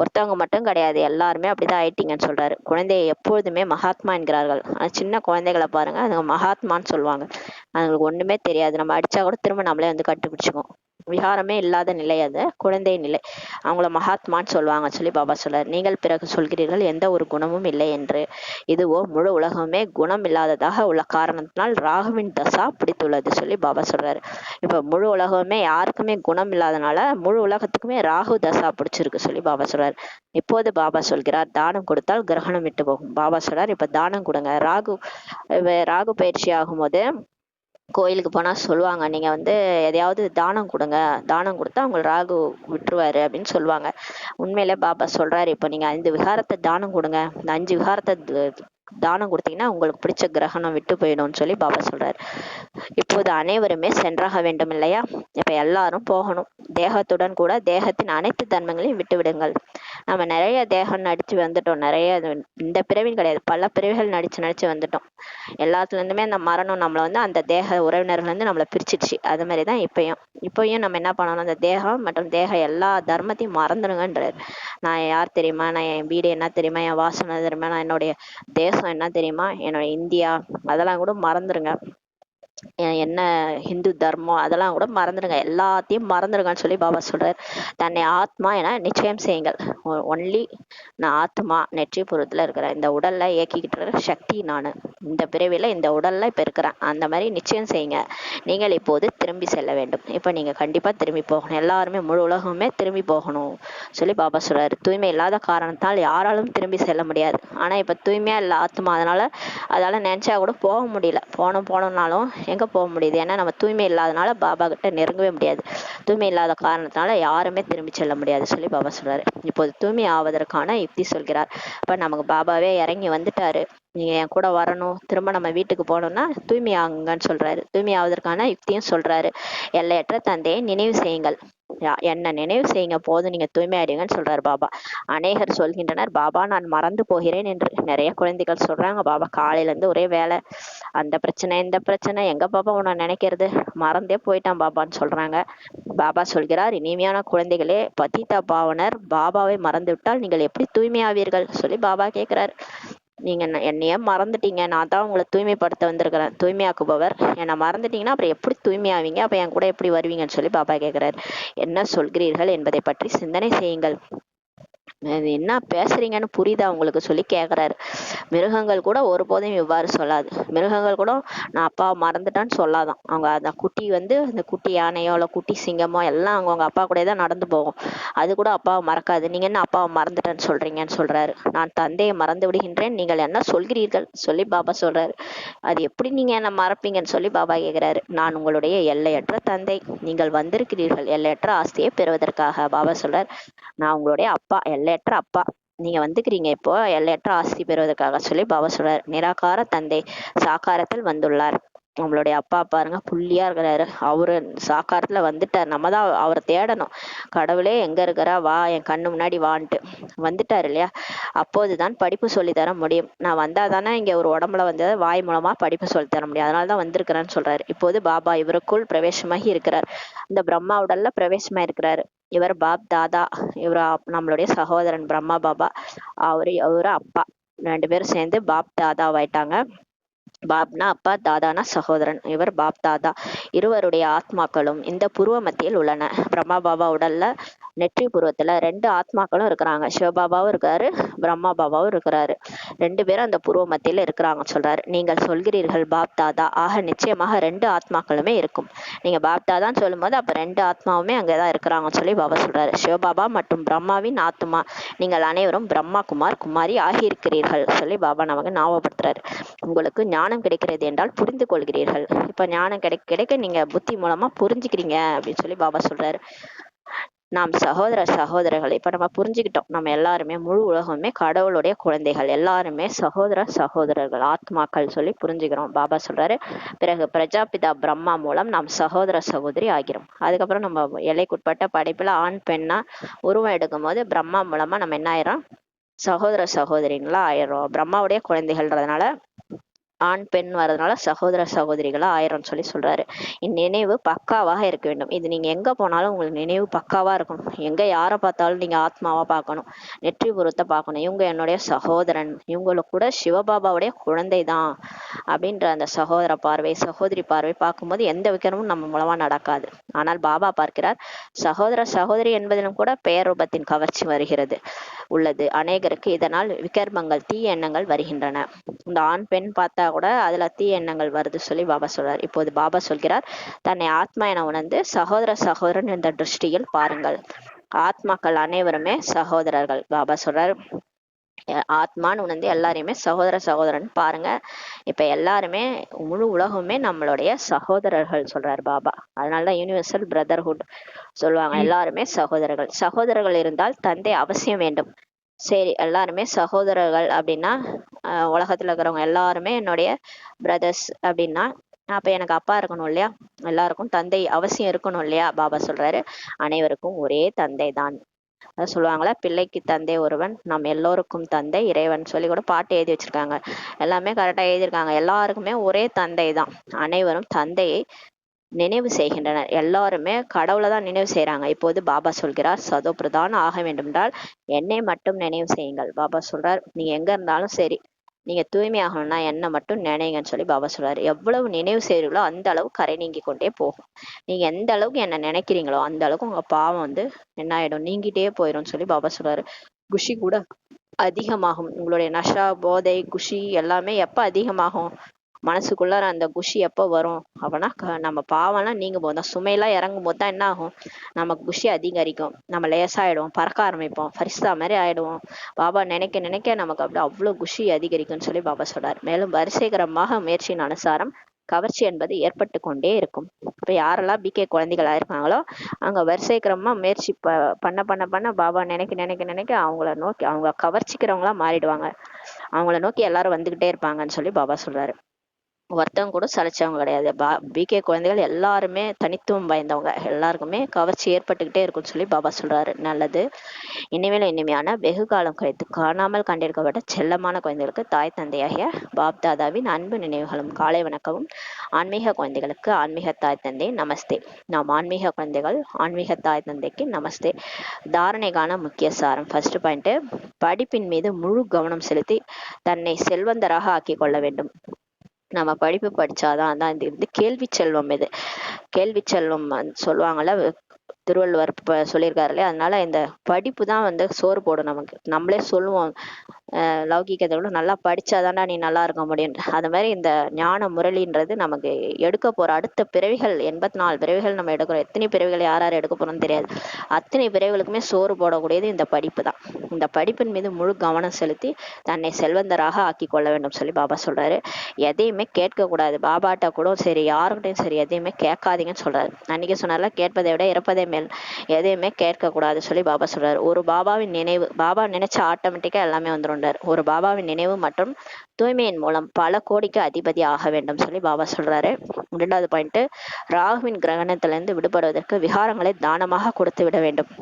ஒருத்தவங்க மட்டும் கிடையாது, எல்லாருமே அப்படிதான் ஆயிட்டீங்கன்னு சொல்றாரு. குழந்தையை எப்பொழுதுமே மகாத்மா என்கிறார்கள். சின்ன குழந்தைகளை பாருங்க, அதுங்க மகாத்மான்னு சொல்லுவாங்க. அதுங்களுக்கு ஒண்ணுமே தெரியாது, நம்ம அடிச்சா கூட திரும்ப நம்மளே வந்து கண்டுபிடிச்சுக்கும். விகாரமே இல்லாத நிலை அது குழந்தை நிலை, அவங்கள மகாத்மான்னு சொல்லுவாங்க சொல்லி பாபா சொல்றாரு. நீங்கள் பிறகு சொல்கிறீர்கள் எந்த ஒரு குணமும் இல்லை என்று. இதுவோ முழு உலகமே குணம் இல்லாததாக உள்ள காரணத்தினால் ராகுவின் தசா பிடித்துள்ளது சொல்லி பாபா சொல்றாரு. இப்ப முழு உலகமே யாருக்குமே குணம் இல்லாதனால முழு உலகத்துக்குமே ராகு தசா பிடிச்சிருக்கு சொல்லி பாபா சொல்றாரு. இப்போது பாபா சொல்கிறார், தானம் கொடுத்தால் கிரகணம் விட்டு போகும். பாபா சொல்றார், இப்ப தானம் கொடுங்க. ராகு பயிற்சி ஆகும்போது கோயிலுக்கு போனா சொல்லுவாங்க, நீங்க வந்து எதையாவது தானம் கொடுங்க, தானம் கொடுத்தா அவங்க ராகு விட்டுருவாரு அப்படின்னு சொல்லுவாங்க. உண்மையில பாபா சொல்றாரு, இப்ப நீங்க 5 விகாரத்தை தானம் கொடுங்க. இந்த 5 விகாரத்தை தானம் கொடுத்தீங்கன்னா உங்களுக்கு பிடிச்ச கிரகணம் விட்டு போயிடும்னு சொல்லி பாபா சொல்றாரு. இப்போது அனைவருமே சென்றாக வேண்டும் இல்லையா? இப்ப எல்லாரும் போகணும். தேகத்துடன் கூட தேகத்தின் அனைத்து தன்மைகளையும் விட்டு விடுங்கள். நம்ம நிறைய தேகம் நடிச்சு வந்துட்டோம், நிறைய இந்த பிறவின்னு கிடையாது, பல பிறவிகள் நடிச்சு வந்துட்டோம். எல்லாத்துல இருந்துமே அந்த மரணம் நம்மளை வந்து அந்த தேக உறவினர்கள் இருந்து நம்மளை பிரிச்சிடுச்சு. அது மாதிரிதான் இப்பயும் நம்ம என்ன பண்ணணும், அந்த தேகம் மற்றும் தேக எல்லா தர்மத்தையும் மறந்துடுங்கன்றாரு. நான் யார் தெரியுமா, நான் என் வீடு என்ன தெரியுமா, என் வாசனை தெரியுமா, நான் என்னுடைய தேசம் என்ன தெரியுமா, என்னோட இந்தியா, அதெல்லாம் கூட மறந்துருங்க. என்ன ஹிந்து தர்மம் அதெல்லாம் கூட மறந்துடுங்க, எல்லாத்தையும் மறந்துடுங்கன்னு சொல்லி பாபா சொல்றாரு. தன்னை ஆத்மா என நிச்சயம் செய்யுங்கள். ஒன்லி நான் ஆத்மா, நெற்றிபுறத்துல இருக்கிறேன், இந்த உடல்ல இயக்கிக்கிட்டு இருக்கிற சக்தி நான், இந்த பிறவில இந்த உடல்ல இப்ப இருக்கிறேன், அந்த மாதிரி நிச்சயம் செய்யுங்க. நீங்கள் இப்போது திரும்பி செல்ல வேண்டும். இப்ப நீங்க கண்டிப்பா திரும்பி போகணும், எல்லாருமே முழு உலகமே திரும்பி போகணும் சொல்லி பாபா சொல்றாரு. தூய்மை இல்லாத காரணத்தால் யாராலும் திரும்பி செல்ல முடியாது. ஆனா இப்ப தூய்மையா இல்ல ஆத்மா, அதால நினைச்சா கூட போக முடியல. போனோம்னாலும் எங்க போக முடியுது? ஏன்னா நம்ம தூய்மை இல்லாதனால பாபா கிட்ட நெருங்கவே முடியாது. தூய்மை இல்லாத காரணத்தினால யாருமே திரும்பி செல்ல முடியாது சொல்லி பாபா சொல்றாரு. இப்போது தூய்மை ஆவதற்கான யுக்தி சொல்கிறார். இப்ப நமக்கு பாபாவே இறங்கி வந்துட்டாரு, நீங்க என் கூட வரணும், திரும்ப நம்ம வீட்டுக்கு போகணும்னா தூய்மை ஆகுங்கன்னு சொல்றாரு. தூய்மை ஆவதற்கான யுக்தியும் சொல்றாரு. எல்லையற்ற தந்தையை நினைவு செய்யுங்கள். என்ன நினைவு செய்யுங்க போதும், நீங்க தூய்மை ஆயிடுங்கன்னு சொல்றாரு பாபா. அநேகர் சொல்கின்றனர், பாபா நான் மறந்து போகிறேன் என்று. நிறைய குழந்தைகள் சொல்றாங்க, பாபா காலையில இருந்து ஒரே வேலை, அந்த பிரச்சனை இந்த பிரச்சனை, எங்க பாபா உன்னை நினைக்கிறது, மறந்தே போயிட்டான் பாபான்னு சொல்றாங்க. பாபா சொல்கிறார், இனிமையான குழந்தைகளே, பதிதா பாவனர் பாபாவை மறந்து விட்டால் நீங்கள் எப்படி தூய்மையாவீர்கள் சொல்லி பாபா கேட்கிறாரு. நீங்க என்னைய மறந்துட்டீங்க, நான் தான் உங்களை தூய்மைப்படுத்த வந்திருக்கிறேன், தூய்மையாக்குபவர். என்னை மறந்துட்டீங்கன்னா அப்புறம் எப்படி தூய்மையாவீங்க, அப்ப என் கூட எப்படி வருவீங்கன்னு சொல்லி பாபா கேட்கிறாரு. என்ன சொல்கிறீர்கள் என்பதை பற்றி சிந்தனை செய்யுங்கள். அது என்ன பேசுறீங்கன்னு புரியுதா உங்களுக்கு சொல்லி கேக்குறாரு. மிருகங்கள் கூட ஒருபோதும் இவ்வாறு சொல்லாது. மிருகங்கள் கூட நான் அப்பாவை மறந்துட்டான்னு சொல்லாதான். அவங்க அந்த குட்டி அந்த குட்டி யானையோ இல்ல குட்டி சிங்கமோ எல்லாம் அவங்க அப்பா கூட தான் நடந்து போகும். அது கூட அப்பாவை மறக்காது. நீங்க என்ன அப்பாவை மறந்துட்டேன்னு சொல்றீங்கன்னு சொல்றாரு. நான் தந்தையை மறந்து விடுகின்றேன், நீங்கள் என்ன சொல்கிறீர்கள் சொல்லி பாபா சொல்றாரு. அது எப்படி நீங்க என்ன மறப்பீங்கன்னு சொல்லி பாபா கேக்குறாரு. நான் உங்களுடைய எல்லையற்ற தந்தை, நீங்கள் வந்திருக்கிறீர்கள் எல்லையற்ற ஆஸ்தியை பெறுவதற்காக. பாபா சொல்றார், நான் உங்களுடைய அப்பா, எல்லையற்ற அப்பா, நீங்க வந்துக்கிறீங்க இப்போ எல்லையற்ற ஆஸ்தி பெறுவதற்காக சொல்லி பாபா சொல்றாரு. நிராகார தந்தை சாக்காரத்தில் வந்துள்ளார். நம்மளுடைய அப்பா பாருங்க, புள்ளியா இருக்கிறாரு, அவரு சாக்காரத்துல வந்துட்டார். நம்ம தான் அவரை தேடணும். கடவுளே எங்க இருக்கிறா, வா என் கண்ணு முன்னாடி வான்ட்டு வந்துட்டாரு இல்லையா? அப்போதுதான் படிப்பு சொல்லி தர முடியும். நான் வந்தா தானே இங்க ஒரு உடம்புல வந்து வாய் மூலமா படிப்பு சொல்லி தர முடியும், அதனாலதான் வந்திருக்கிறேன்னு சொல்றாரு. இப்போது பாபா இவருக்குள் பிரவேசமாகி இருக்கிறார். இந்த பிரம்மா உடல்ல பிரவேசமா இருக்கிறாரு. இவர் பாப் தாதா, இவர் நம்மளுடைய சகோதரன் பிரம்மா பாபா, அவரு அப்பா. ரெண்டு பேரும் சேர்ந்து பாப் தாதாவாயிட்டாங்க. பாப்னா அப்பா, தாதானா சகோதரன். இவர் பாப் தாதா. இருவருடைய ஆத்மாக்களும் இந்த புருவ மத்தியில் உள்ளன. பிரம்மா பாபா உடல்ல நெற்றி புருவத்துல ரெண்டு ஆத்மாக்களும் இருக்கிறாங்க. சிவபாபாவும் இருக்காரு, பிரம்மா பாபாவும் இருக்கிறாரு. ரெண்டு பேரும் அந்த புருவ மத்தியில இருக்கிறாங்க சொல்றாரு. நீங்கள் சொல்கிறீர்கள் பாப் தாதா, ஆக நிச்சயமாக ரெண்டு ஆத்மாக்களுமே இருக்கும். நீங்க பாப் தாதான்னு சொல்லும் போது அப்ப ரெண்டு ஆத்மாவுமே அங்கதான் இருக்கிறாங்கன்னு சொல்லி பாபா சொல்றாரு. சிவபாபா மற்றும் பிரம்மாவின் ஆத்மா, நீங்கள் அனைவரும் பிரம்மா குமார் குமாரி ஆகியிருக்கிறீர்கள் சொல்லி பாபா நமக்கு ஞாபகப்படுத்துறாரு. உங்களுக்கு ஞானம் கிடைக்கிறது என்றால் புரிந்து கொள்கிறீர்கள். இப்ப ஞானம் கிடைக்க நீங்க புத்தி மூலமா புரிஞ்சுக்கிறீங்க அப்படின்னு சொல்லி பாபா சொல்றாரு. நாம் சகோதரர்கள், இப்ப நம்ம புரிஞ்சுக்கிட்டோம், நம்ம எல்லாருமே முழு உலகமே கடவுளுடைய குழந்தைகள், எல்லாருமே சகோதரர்கள், ஆத்மாக்கள் சொல்லி புரிஞ்சுக்கிறோம். பாபா சொல்றாரு, பிறகு பிரஜாபிதா பிரம்மா மூலம் நாம் சகோதரி ஆகிறோம். அதுக்கப்புறம் நம்ம எல்லைக்குட்பட்ட படைப்புல ஆண் பெண்ணா உருவம் எடுக்கும் போது பிரம்மா மூலமா நம்ம என்ன ஆயிரும், சகோதரிங்களா ஆயிரும். பிரம்மாவுடைய குழந்தைகள்ன்றதுனால ஆண் பெண் வர்றதுனால சகோதரிகளா ஆயிரம் சொல்லி சொல்றாரு. இந்நினைவு பக்காவாக இருக்க வேண்டும். இது நீங்க எங்க போனாலும் உங்களுக்கு நினைவு பக்காவா இருக்கணும். எங்க யாரை பார்த்தாலும் நீங்க ஆத்மாவா பார்க்கணும், நெற்றி புறத்தை பார்க்கணும். இவங்க என்னுடைய சகோதரன், இவங்களுக்கு கூட சிவபாபாவுடைய குழந்தை தான் அப்படின்ற அந்த சகோதர பார்வை, சகோதரி பார்வை பார்க்கும்போது எந்த விக்கிரமும் நம்ம மூலமா நடக்காது. ஆனால் பாபா பார்க்கிறார், சகோதரி என்பதிலும் கூட பெயர் ரூபத்தின் கவர்ச்சி வருகிறது உள்ளது. அநேகருக்கு இதனால் விகர்மங்கள், தீய எண்ணங்கள் வருகின்றன. இந்த ஆண் பெண் பார்த்தா கூட அதுல தீய எண்ணங்கள் வருது சொல்லி பாபா சொல்றார். இப்போது பாபா சொல்கிறார், தன்னை ஆத்மா என உணர்ந்து சகோதரன் என்ற திருஷ்டியில் பாருங்கள். ஆத்மாக்கள் அனைவருமே சகோதரர்கள். பாபா சொல்றார், ஆத்மான்னு உணர்ந்து எல்லாரையுமே சகோதரன் பாருங்க. இப்ப எல்லாருமே முழு உலகமே நம்மளுடைய சகோதரர்கள் சொல்றாரு பாபா. அதனாலதான் யூனிவர்சல் பிரதர்ஹுட் சொல்லுவாங்க. எல்லாருமே சகோதரர்கள் இருந்தால் தந்தை அவசியம் வேண்டும். சரி, எல்லாருமே சகோதரர்கள் அப்படின்னா உலகத்துல இருக்கிறவங்க எல்லாருமே என்னுடைய பிரதர்ஸ் அப்படின்னா அப்ப எனக்கு அப்பா இருக்கணும் இல்லையா, எல்லாருக்கும் தந்தை அவசியம் இருக்கணும் இல்லையா. பாபா சொல்றாரு, அனைவருக்கும் ஒரே தந்தை தான். அதான் சொல்லுவாங்களா, பிள்ளைக்கு தந்தை ஒருவன், நாம் எல்லோருக்கும் தந்தை இறைவன் சொல்லி கூட பாட்டு எழுதி வச்சிருக்காங்க. எல்லாமே கரெக்டா எழுதியிருக்காங்க. எல்லாருக்குமே ஒரே தந்தை தான். அனைவரும் தந்தையை நினைவு செய்கின்றனர். எல்லாருமே கடவுளை தான் நினைவு செய்யறாங்க. இப்போது பாபா சொல்கிறார், சதோ பிரதான ஆக வேண்டும் என்றால் என்னை மட்டும் நினைவு செய்யுங்கள். பாபா சொல்றார், நீங்க எங்க இருந்தாலும் சரி, நீங்க தூய்மையாகணும்னா என்ன மட்டும் நினைங்கன்னு சொல்லி பாபா சொல்றாரு. எவ்வளவு நினைவு செய்றீங்களோ அந்த அளவு கரை நீங்கி கொண்டே போகும். நீங்க எந்த அளவுக்கு என்ன நினைக்கிறீங்களோ அந்த அளவுக்கு உங்க பாவம் என்ன ஆயிடும், நீங்கிட்டே போயிடும்னு சொல்லி பாபா சொல்றாரு. குஷி கூட அதிகமாகும். உங்களுடைய நஷா, போதை, குஷி எல்லாமே எப்ப அதிகமாகும், மனசுக்குள்ளார அந்த குஷி எப்போ வரும் அப்படின்னா நம்ம பாவம்லாம் நீங்கும் போது தான், சுமையெல்லாம் இறங்கும் போது தான் என்ன ஆகும், நமக்கு குஷி அதிகரிக்கும். நம்ம லேசாயிடுவோம், பறக்க ஆரம்பிப்போம், ஃபரிஸ்தா மாதிரி ஆயிடுவோம். பாபா நினைக்க நினைக்க நமக்கு அப்படி அவ்வளவு குஷி அதிகரிக்கும்னு சொல்லி பாபா சொல்றார். மேலும் வரிசைகரமாக முயற்சியின் அனுசாரம் கவர்ச்சி என்பது ஏற்பட்டு கொண்டே இருக்கும். இப்ப யாரெல்லாம் பிகே குழந்தைகளா இருக்காங்களோ அங்க வரிசைக்கிரமா முயற்சி பண்ண பண்ண பண்ண பாபா நினைக்க நினைக்க நினைக்க அவங்கள நோக்கி அவங்க கவர்ச்சிக்கிறவங்களா மாறிடுவாங்க. அவங்கள நோக்கி எல்லாரும் வந்துகிட்டே இருப்பாங்கன்னு சொல்லி பாபா சொல்றாரு. ஒருத்தவங்க கூட சளைச்சவங்க கிடையாது. பிகே குழந்தைகள் எல்லாருமே தனித்துவம் வாய்ந்தவங்க, எல்லாருக்குமே கவர்ச்சி ஏற்பட்டுக்கிட்டே இருக்கும்னு சொல்லி பாபா சொல்றாரு. நல்லது. இனிமேல இனிமையான வெகு காலம் கழித்து காணாமல் கண்டிருக்கப்பட்ட செல்லமான குழந்தைகளுக்கு தாய் தந்தையாகிய பாப் தாதாவின் அன்பு நினைவுகளும் காலை வணக்கமும். ஆன்மீக குழந்தைகளுக்கு ஆன்மீக தாய் தந்தை நமஸ்தே. நாம் ஆன்மீக குழந்தைகள் ஆன்மீக தாய் தந்தைக்கு நமஸ்தே. தாரணைக்கான முக்கிய சாரம். ஃபர்ஸ்ட் பாயிண்ட், படிப்பின் மீது முழு கவனம் செலுத்தி தன்னை செல்வந்தராக ஆக்கி கொள்ள வேண்டும். நம்ம படிப்பு படிச்சாதான் இது கேள்வி செல்வம். இது கேள்வி செல்வம் சொல்லுவாங்கல்ல, திருவள்ளுவர் சொல்லியிருக்காரு இல்லையா. அதனால இந்த படிப்பு தான் சோறு போடும் நமக்கு. நம்மளே சொல்லுவோம் லௌகிக்கத்தை விட நல்லா படிச்சாதான்டா நீ நல்லா இருக்க முடியும். அது மாதிரி இந்த ஞான முரளின்றது நமக்கு எடுக்க போற அடுத்த பிறவிகள் 84 பிறவிகள் நம்ம எடுக்கிறோம். எத்தனை பிறவிகள் யார் யார் எடுக்க போறோம்னு தெரியாது. அத்தனை பிறவிகளுக்குமே சோறு போடக்கூடியது இந்த படிப்பு தான். இந்த படிப்பின் மீது முழு கவனம் செலுத்தி தன்னை செல்வந்தராக ஆக்கி கொள்ள வேண்டும் சொல்லி பாபா சொல்றாரு. எதையுமே கேட்க கூடாது. பாபாட்ட கூட சரி, யாருக்கிட்டையும் சரி, எதையுமே கேட்காதீங்கன்னு சொல்றாரு. அன்னைக்கு சொன்னார்ல, கேட்பதை விட இறப்பதே மேல். எதையுமே கேட்க கூடாது சொல்லி பாபா சொல்றாரு. ஒரு பாபாவின் நினைவு, பாபா நினைச்சா ஆட்டோமேட்டிக்கா எல்லாமே வந்துடும். ஒரு பாபாவின் நினைவு மற்றும் தூய்மையின் மூலம் பல கோடிக்கு அதிபதி ஆக வேண்டும் சொல்லி பாபா சொல்றாரு. 2வது பாயிண்ட், ராகுவின் கிரகணத்திலிருந்து விடுபடுவதற்கு விகாரங்களை தானமாக கொடுத்து விட வேண்டும்.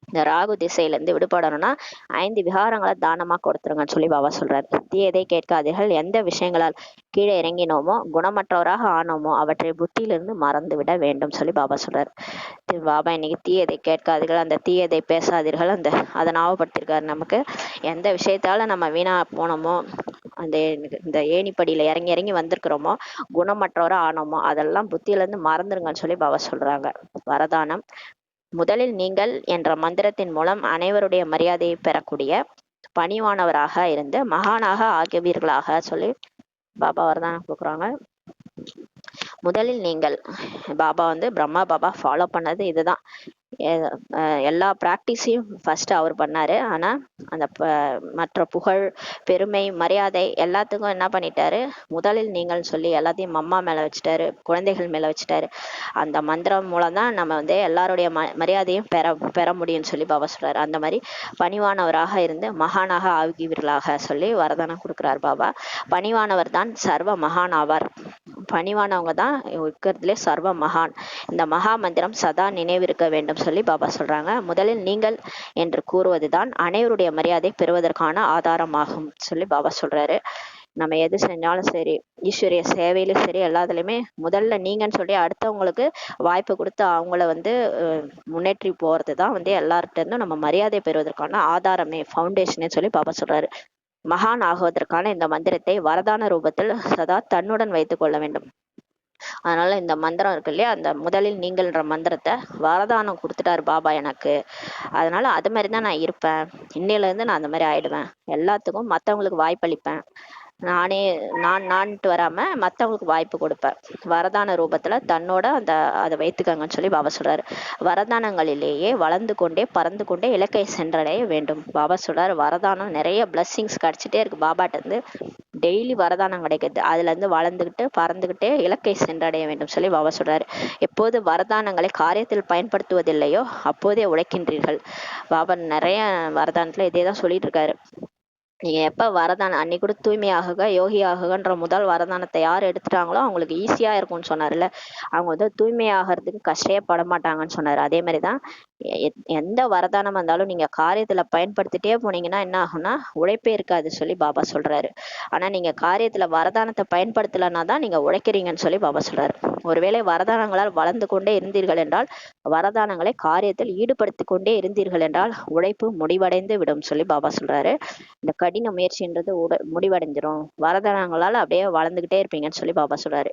இந்த ராகு திசையிலிருந்து விடுபடணும்னா 5 விகாரங்களை தானமா கொடுத்துருங்கன்னு சொல்லி பாபா சொல்றாரு. தீயதை கேட்காதீர்கள். எந்த விஷயங்களால் கீழே இறங்கினோமோ, குணமற்றவராக ஆனோமோ அவற்றை புத்தியிலிருந்து மறந்து விட வேண்டும் சொல்லி பாபா சொல்றாரு. பாபா இன்னைக்கு தீயதை கேட்காதீர்கள், அந்த தீயதை பேசாதீர்கள், அதை ஞாபகப்படுத்திருக்காரு நமக்கு. எந்த விஷயத்தால நம்ம வீணா போனோமோ, இந்த ஏணிப்படியில இறங்கி இறங்கி வந்திருக்கிறோமோ, குணமற்றவரா ஆனோமோ அதெல்லாம் புத்தியில இருந்து மறந்துருங்கன்னு சொல்லி பாபா சொல்றாங்க. வரதானம். முதலில் நீங்கள் என்ற மந்திரத்தின் மூலம் அனைவருடைய மரியாதையை பெறக்கூடிய பணிவானவராக இருந்து மகானாக ஆகியவீர்களாக சொல்லி பாபா வரதானம் கொடுக்குறாங்க. முதலில் நீங்கள், பாபா பிரம்மா பாபா ஃபாலோ பண்ணது இதுதான். எல்லா ப்ராக்டிஸையும் ஃபர்ஸ்ட் அவர் பண்ணாரு. ஆனா அந்த மற்ற புகழ், பெருமை, மரியாதை எல்லாத்துக்கும் என்ன பண்ணிட்டாரு, முதலில் நீங்கள் சொல்லி எல்லாத்தையும் அம்மா மேல வச்சுட்டாரு, குழந்தைகள் மேல வச்சுட்டாரு. அந்த மந்திரம் மூலம் தான் நம்ம எல்லாருடைய மரியாதையும் பெற முடியும்னு சொல்லி பாபா சொல்றாரு. அந்த மாதிரி பணிவானவராக இருந்து மகானாக ஆகியவர்களாக சொல்லி வரதானம் கொடுக்குறார் பாபா. பணிவானவர் தான் சர்வ மகான் ஆவார். பணிவானவங்க தான் இருக்கிறதுலே சர்வ மகான். இந்த மகா மந்திரம் சதா நினைவிருக்க வேண்டும் சொல்லி பாபா சொல்றாங்க. முதலில் நீங்கள் என்று கூறுவதுதான் அனைவருடைய மரியாதை பெறுவதற்கான ஆதாரமாகும் சொல்லி பாபா சொல்றாரு. நம்ம எது செஞ்சாலும் சரி, ஈஸ்வரிய சேவையிலும் சரி, எல்லாத்துலயுமே முதல்ல நீங்கன்னு சொல்லி அடுத்தவங்களுக்கு வாய்ப்பு கொடுத்து அவங்கள முன்னேற்றி போறதுதான் எல்லார்கிட்ட இருந்தும் நம்ம மரியாதை பெறுவதற்கான ஆதாரமே, ஃபவுண்டேஷனே சொல்லி பாபா சொல்றாரு. மகான் ஆகுவதற்கான இந்த மந்திரத்தை வரதான ரூபத்தில் சதா தன்னுடன் வைத்துக் கொள்ள வேண்டும். அதனால இந்த மந்திரம் இருக்கு இல்லையா, அந்த முதலில் நீங்கள்ன்ற மந்திரத்தை வரதானம் கொடுத்துட்டாரு பாபா எனக்கு. அதனால அது மாதிரிதான் நான் இருப்பேன். இன்னையில இருந்து நான் அந்த மாதிரி ஆயிடுவேன். எல்லாத்துக்கும் மத்தவங்களுக்கு வாய்ப்பளிப்பேன். நான்ட்டு வராம மத்தவங்களுக்கு வாய்ப்பு கொடுப்பேன். வரதான ரூபத்துல தன்னோட அதை வைத்துக்கங்கன்னு சொல்லி பாபா சொல்றாரு. வரதானங்களிலேயே வளர்ந்து கொண்டே பறந்து கொண்டே இலக்கை சென்றடைய வேண்டும் பாபா சொல்றாரு. வரதானம் நிறைய பிளஸ்ஸிங்ஸ் கிடைச்சிட்டே இருக்கு பாபாட்ட இருந்து. டெய்லி வரதானம் கிடைக்குது. அதுல இருந்து வளர்ந்துகிட்டு பறந்துகிட்டே இலக்கை சென்றடைய வேண்டும் சொல்லி பாபா சொல்றாரு. எப்போது வரதானங்களை காரியத்தில் பயன்படுத்துவதில்லையோ அப்போதே உழைக்கின்றீர்கள். பாபா நிறைய வரதானத்துல இதேதான் சொல்லிட்டு இருக்காரு. நீங்க எப்ப வரதானம், அன்னைக்கு கூட தூய்மை ஆகுக யோகி ஆகுகன்ற முதல் வரதானத்தை யார் எடுத்துட்டாங்களோ அவங்களுக்கு ஈஸியா இருக்கும்னு சொன்னாருல்ல. அவங்க தூய்மை ஆகிறதுக்கு கஷ்டப்பட மாட்டாங்கன்னு சொன்னாரு. அதே மாதிரிதான் எந்த வரதானம் இருந்தாலும் நீங்க காரியத்துல பயன்படுத்திட்டே போனீங்கன்னா என்ன ஆகும்னா உழைப்பே இருக்காது சொல்லி பாபா சொல்றாரு. ஆனா நீங்க காரியத்துல வரதானத்தை பயன்படுத்தலைன்னா தான் நீங்க உழைக்கிறீங்கன்னு சொல்லி பாபா சொல்றாரு. ஒருவேளை வரதானங்களால் வளர்ந்து கொண்டே இருந்தீர்கள் என்றால், வரதானங்களை காரியத்தில் ஈடுபடுத்தி கொண்டே இருந்தீர்கள் என்றால் உழைப்பு முடிவடைந்து விடும் சொல்லி பாபா சொல்றாரு. இந்த கடின முயற்சின்றது முடிவடைஞ்சிரும், வரதானங்களால் அப்படியே வளர்ந்துகிட்டே இருப்பீங்கன்னு சொல்லி பாபா சொல்றாரு.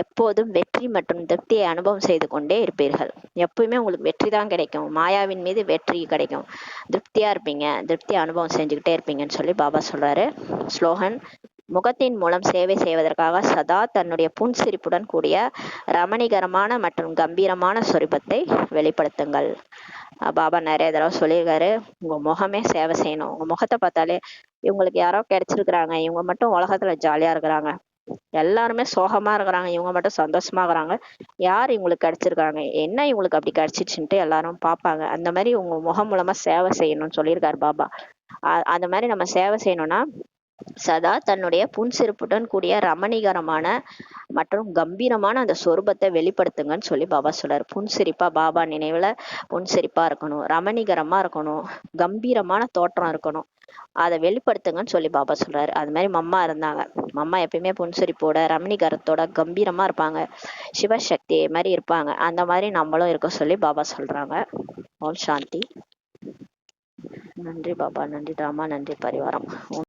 எப்போதும் வெற்றி மற்றும் திருப்தியை அனுபவம் செய்து கொண்டே இருப்பீர்கள். எப்பவுமே உங்களுக்கு வெற்றி தான் கிடைக்கும், மாயாவின் மீது வெற்றி கிடைக்கும், திருப்தியா இருப்பீங்க, திருப்தி அனுபவம் செஞ்சுக்கிட்டே இருப்பீங்கன்னு சொல்லி பாபா சொல்றாரு. ஸ்லோகன்: முகத்தின் மூலம் சேவை செய்வதற்காக சதா தன்னுடைய புன்சிரிப்புடன் கூடிய ரமணிகரமான மற்றும் கம்பீரமான சொரூபத்தை வெளிப்படுத்துங்கள். பாபா நிறைய தடவை சொல்லியிருக்காரு, உங்க முகமே சேவை செய்யணும். உங்க முகத்தை பார்த்தாலே இவங்களுக்கு யாரோ கிடைச்சிருக்கிறாங்க, இவங்க மட்டும் உலகத்துல ஜாலியா இருக்கிறாங்க, எல்லாருமே சோகமா இருக்கிறாங்க, இவங்க மட்டும் சந்தோஷமா இருக்கிறாங்க, யார் இவங்களுக்கு கிடைச்சிருக்காங்க, என்ன இவங்களுக்கு அப்படி கிடைச்சிச்சுன்ட்டு எல்லாரும் பார்ப்பாங்க. அந்த மாதிரி உங்க முகம் மூலமா சேவை செய்யணும்னு சொல்லியிருக்காரு பாபா. அந்த மாதிரி நம்ம சேவை செய்யணும்னா சதா தன்னுடைய புன்சிரிப்புடன் கூடிய ரமணிகரமான மற்றும் கம்பீரமான அந்த சொரூபத்தை வெளிப்படுத்துங்கன்னு சொல்லி பாபா சொல்றாரு. புன்சிரிப்பா, பாபா நினைவுல புன்சிரிப்பா இருக்கணும், ரமணிகரமா இருக்கணும், கம்பீரமான தோற்றம் இருக்கணும், அதை வெளிப்படுத்துங்கன்னு சொல்லி பாபா சொல்றாரு. அது மாதிரி மம்மா இருந்தாங்க. மம்மா எப்பயுமே புன்சிரிப்போட ரமணிகரத்தோட கம்பீரமா இருப்பாங்க, சிவசக்தி மாதிரி இருப்பாங்க. அந்த மாதிரி நம்மளும் இருக்க சொல்லி பாபா சொல்றாங்க. ஓம் சாந்தி. நன்றி பாபா, நன்றி ராமா, நன்றி பரிவாரம்.